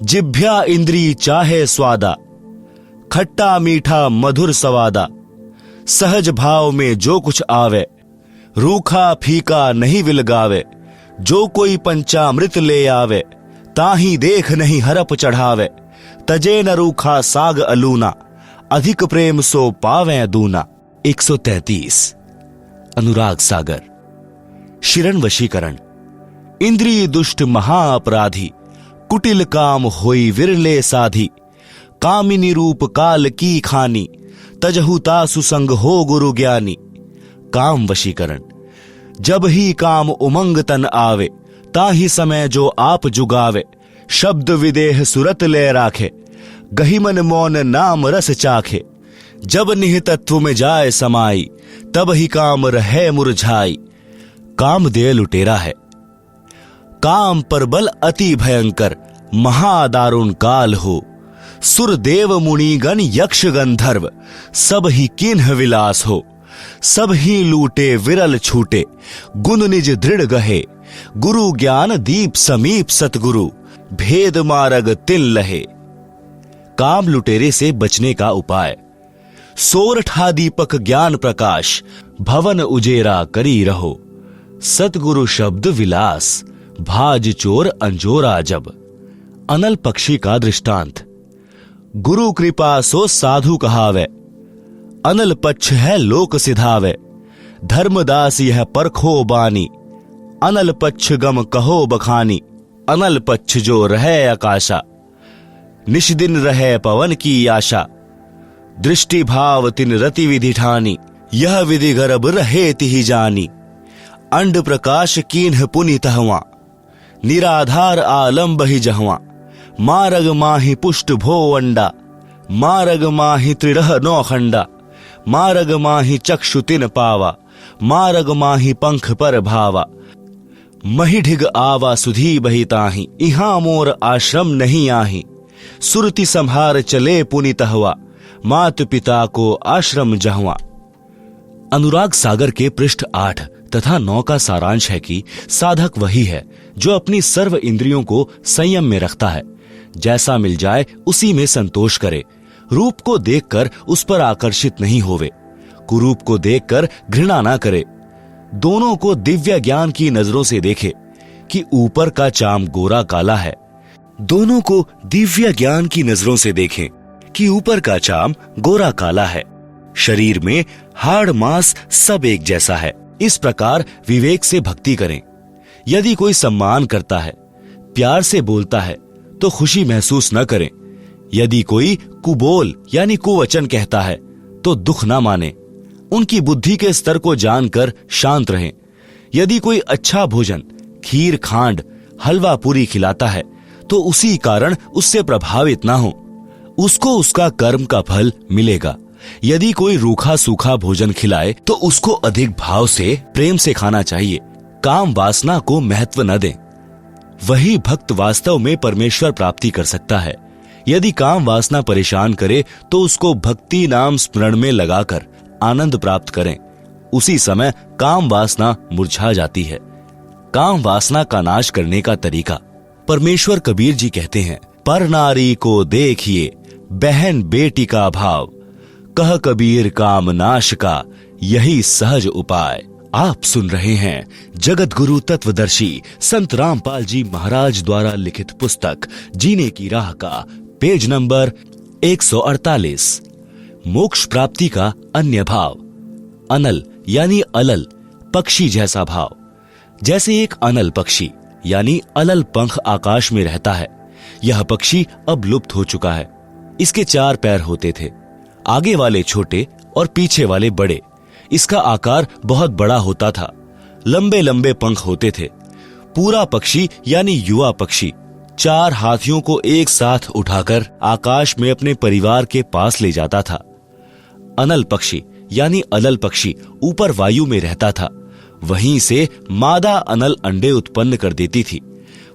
जिह्वा इंद्री चाहे स्वादा, खट्टा मीठा मधुर सवादा। सहज भाव में जो कुछ आवे, रूखा फीका नहीं विलगावे। जो कोई पंचामृत ले आवे, ताही देख नहीं हरप चढ़ावे। तजे न रूखा साग अलूना, अधिक प्रेम सो पावे दूना। 133 अनुराग सागर। शिरण वशीकरण। इंद्रिय दुष्ट महाअपराधी, कुटिल काम होई विरले साधी। कामिनी रूप काल की खानी, तजहु तासु संग हो गुरु ज्ञानी। काम वशीकरण। जब ही काम उमंग तन आवे, ताही समय जो आप जुगावे। शब्द विदेह सुरत ले राखे, गहिमन मौन नाम रस चाखे। जब निह तत्व में जाए समाई, तब ही काम रहे मुरझाई। काम दे लुटेरा है। काम पर बल अति भयंकर, महादारुण काल हो। सुर देव मुनिगण यक्ष गंधर्व, सब ही किन्ह विलास हो। सब ही लूटे विरल छूटे, गुण निज दृढ़ गहे। गुरु ज्ञान दीप समीप सतगुरु, भेद मार्ग तिल लहे। काम लुटेरे से बचने का उपाय। सोरठा दीपक ज्ञान प्रकाश, भवन उजेरा करी रहो। सतगुरु शब्द विलास, भाज चोर अंजोरा जब। अनल पक्षी का दृष्टांत। गुरु कृपा सो साधु कहावे, अनल पक्ष है लोक सिधावे। धर्मदास यह परखो बानी, अनल पक्ष गम कहो बखानी। अनल पक्ष जो रहे आकाशा, निश दिन रहे पवन की आशा। दृष्टि भाव तिन रति विधि ठानी, यह विधि गर्भ रहे तिहि जानी। अंड प्रकाश कीन्ह पुनि तहवा, निराधार आलम्ब ही जहवा। मारग माहि पुष्ट भो अंडा, मारग माहि त्रिरह नौ खंडा। मारग माहि चक्षु तिन पावा, मारग माहि पंख पर भावा। मही ढिग आवा सुधी बहिताही, इहां मोर आश्रम नहीं आही। सुरति संहार चले पुनि तहवा, मात पिता को आश्रम जहवा। अनुराग सागर के पृष्ठ 8 तथा 9 का सारांश है कि साधक वही है जो अपनी सर्व इंद्रियों को संयम में रखता है। जैसा मिल जाए उसी में संतोष करे। रूप को देखकर उस पर आकर्षित नहीं होवे, कुरूप को देखकर घृणा ना करे। दोनों को दिव्य ज्ञान की नजरों से देखे कि ऊपर का चाम गोरा काला है। दोनों को दिव्य ज्ञान की नजरों से देखें कि ऊपर का चाम गोरा काला है। शरीर में हाड़ मांस सब एक जैसा है। इस प्रकार विवेक से भक्ति करें। यदि कोई सम्मान करता है, प्यार से बोलता है, तो खुशी महसूस न करें। यदि कोई कुबोल यानी कुवचन कहता है तो दुख ना माने, उनकी बुद्धि के स्तर को जानकर शांत रहें। यदि कोई अच्छा भोजन, खीर खांड, हलवा पूरी खिलाता है तो उसी कारण उससे प्रभावित ना हो, उसको उसका कर्म का फल मिलेगा। यदि कोई रूखा सूखा भोजन खिलाए तो उसको अधिक भाव से, प्रेम से खाना चाहिए। काम वासना को महत्व न दें। वही भक्त वास्तव में परमेश्वर प्राप्ति कर सकता है। यदि काम वासना परेशान करे तो उसको भक्ति नाम स्मरण में लगाकर आनंद प्राप्त करें। उसी समय काम वासना मुरझा जाती है। काम वासना का नाश करने का तरीका परमेश्वर कबीर जी कहते हैं, पर नारी को देखिए बहन बेटी का भाव, कह कबीर काम नाश का यही सहज उपाय। आप सुन रहे हैं जगत गुरु तत्वदर्शी संत रामपाल जी महाराज द्वारा लिखित पुस्तक जीने की राह का पेज नंबर 148, मोक्ष प्राप्ति का अन्य भाव। अनल यानी अलल, पक्षी जैसा भाव। जैसे एक अनल पक्षी यानी अलल पंख आकाश में रहता है। यह पक्षी अब लुप्त हो चुका है। इसके 4 पैर होते थे, आगे वाले छोटे और पीछे वाले बड़े। इसका आकार बहुत बड़ा होता था, लंबे लंबे पंख होते थे। पूरा पक्षी यानी युवा पक्षी 4 हाथियों को एक साथ उठाकर आकाश में अपने परिवार के पास ले जाता था। अनल पक्षी यानी अलल पक्षी ऊपर वायु में रहता था। वहीं से मादा अनल अंडे उत्पन्न कर देती थी।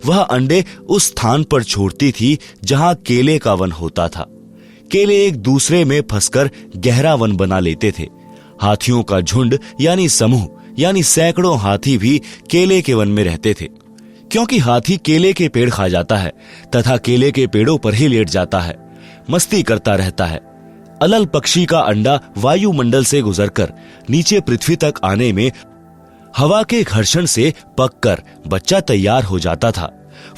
वह अंडे उस स्थान पर छोड़ती थी जहां केले का वन होता था। केले एक दूसरे में फंसकर गहरा वन बना लेते थे। हाथियों का झुंड यानी समूह यानी सैकड़ों हाथी भी केले के वन में रहते थे, क्योंकि हाथी केले के पेड़ खा जाता है तथा केले के पेड़ों पर ही लेट जाता है, मस्ती करता रहता है। अलल पक्षी का अंडा वायुमंडल से गुजरकर नीचे पृथ्वी तक आने में हवा के घर्षण से पककर बच्चा तैयार हो जाता था।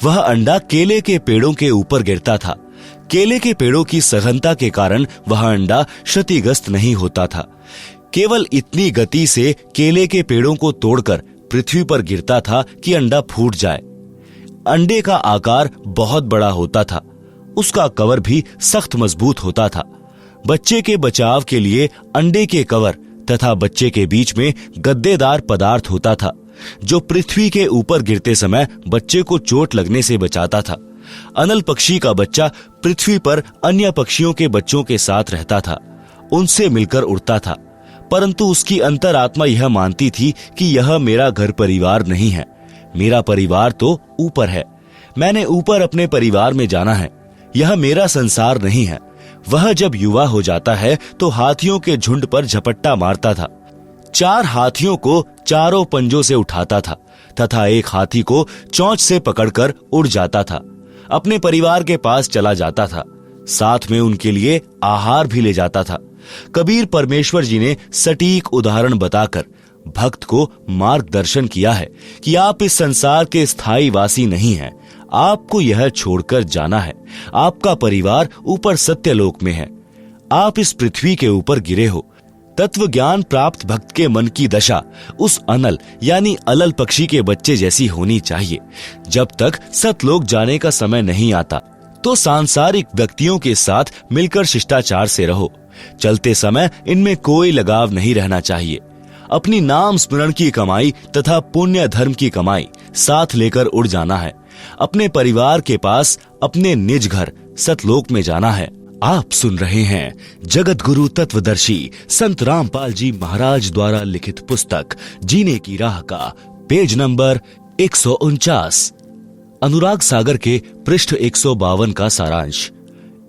वह अंडा केले के पेड़ों के ऊपर गिरता था। केले के पेड़ों की सघनता के कारण वह अंडा क्षतिग्रस्त नहीं होता था। केवल इतनी गति से केले के पेड़ों को तोड़कर पृथ्वी पर गिरता था कि अंडा फूट जाए। अंडे का आकार बहुत बड़ा होता था। उसका कवर भी सख्त मजबूत होता था। बच्चे के बचाव के लिए अंडे के कवर तथा बच्चे के बीच में गद्देदार पदार्थ होता था, जो पृथ्वी के ऊपर गिरते समय बच्चे को चोट लगने से बचाता था। अनल पक्षी का बच्चा पृथ्वी पर अन्य पक्षियों के बच्चों के साथ रहता था, उनसे मिलकर उड़ता था, परंतु उसकी अंतरात्मा यह मानती थी कि यह मेरा घर परिवार नहीं है। मेरा परिवार तो ऊपर है। मैंने ऊपर अपने परिवार में जाना है। यह मेरा संसार नहीं है। वह जब युवा हो जाता है तो हाथियों के झुंड पर झपट्टा मारता था। 4 हाथियों को चारों पंजों से उठाता था तथा एक हाथी को चोंच से पकड़कर उड़ जाता था। अपने परिवार के पास चला जाता था। साथ में उनके लिए आहार भी ले जाता था। कबीर परमेश्वर जी ने सटीक उदाहरण बताकर भक्त को मार्गदर्शन किया है कि आप इस संसार के स्थायी वासी नहीं हैं। आपको यह छोड़कर जाना है। आपका परिवार ऊपर सत्यलोक में है। आप इस पृथ्वी के ऊपर गिरे हो। तत्व ज्ञान प्राप्त भक्त के मन की दशा उस अनल यानी अलल पक्षी के बच्चे जैसी होनी चाहिए। जब तक सतलोक जाने का समय नहीं आता तो सांसारिक व्यक्तियों के साथ मिलकर शिष्टाचार से रहो। चलते समय इनमें कोई लगाव नहीं रहना चाहिए। अपनी नाम स्मरण की कमाई तथा पुण्य धर्म की कमाई साथ लेकर उड़ जाना है। अपने परिवार के पास अपने निज घर सतलोक में जाना है। आप सुन रहे हैं जगत गुरु तत्वदर्शी संत रामपाल जी महाराज द्वारा लिखित पुस्तक जीने की राह का पेज नंबर 149, अनुराग सागर के पृष्ठ 152 का सारांश।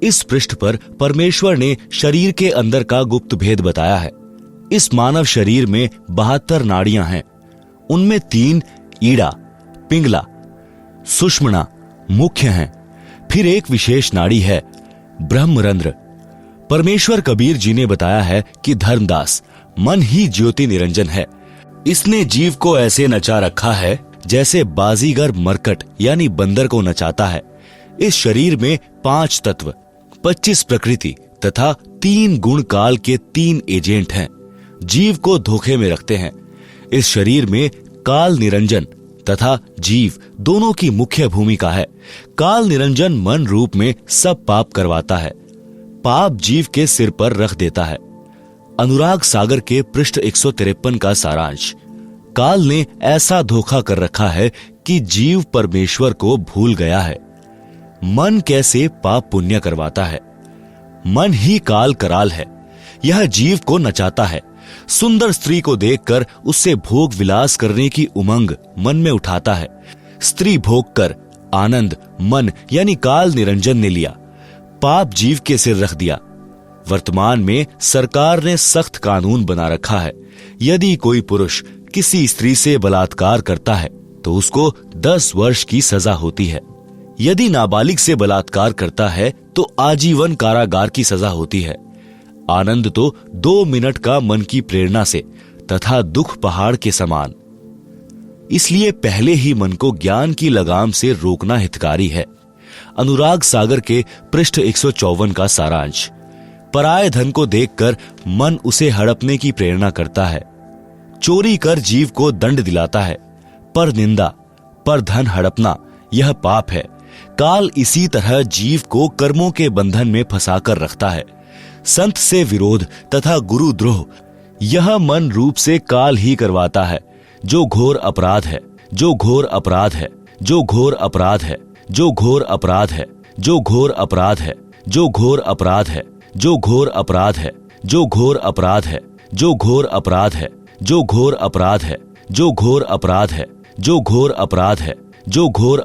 इस पृष्ठ पर परमेश्वर ने शरीर के अंदर का गुप्त भेद बताया है। इस मानव शरीर में 72 नाड़ियां हैं। उनमें 3 ईड़ा, पिंगला, सुषुम्ना मुख्य हैं। फिर एक विशेष नाड़ी है ब्रह्मरंध्र। परमेश्वर कबीर जी ने बताया है कि धर्मदास मन ही ज्योति निरंजन है। इसने जीव को ऐसे नचा रखा है जैसे बाजीगर मरकट यानी बंदर को नचाता है। इस शरीर में 5 तत्व, 25 प्रकृति तथा 3 गुण काल के 3 एजेंट हैं। जीव को धोखे में रखते हैं। इस शरीर में काल निरंजन तथा जीव दोनों की मुख्य भूमिका है। काल निरंजन मन रूप में सब पाप करवाता है, पाप जीव के सिर पर रख देता है। अनुराग सागर के पृष्ठ 153 का सारांश। काल ने ऐसा धोखा कर रखा है कि जीव परमेश्वर को भूल गया है। मन कैसे पाप पुण्य करवाता है? मन ही काल कराल है। यह जीव को नचाता है। सुंदर स्त्री को देखकर उससे भोग विलास करने की उमंग मन में उठाता है। स्त्री भोग कर आनंद मन यानी काल निरंजन ने लिया, पाप जीव के सिर रख दिया। वर्तमान में सरकार ने सख्त कानून बना रखा है। यदि कोई पुरुष किसी स्त्री से बलात्कार करता है तो उसको 10 वर्ष की सजा होती है। यदि नाबालिग से बलात्कार करता है तो आजीवन कारागार की सजा होती है। आनंद तो 2 मिनट का मन की प्रेरणा से तथा दुख पहाड़ के समान। इसलिए पहले ही मन को ज्ञान की लगाम से रोकना हितकारी है। अनुराग सागर के पृष्ठ 154 का सारांश। पराये धन को देखकर मन उसे हड़पने की प्रेरणा करता है। चोरी कर जीव को दंड दिलाता है, पर निंदा पर धन हड़पना यह पाप है। काल इसी तरह जीव को कर्मों के बंधन में फंसाकर रखता है। संत से विरोध तथा गुरुद्रोह यह मन रूप से काल ही करवाता है, जो घोर अपराध है, जो घोर अपराध है, जो घोर अपराध है, जो घोर अपराध है, जो घोर अपराध है, जो घोर अपराध है, जो घोर अपराध है, जो घोर अपराध है, जो घोर अपराध है, जो घोर अपराध है, जो घोर अपराध है, जो घोर अपराध है, जो घोर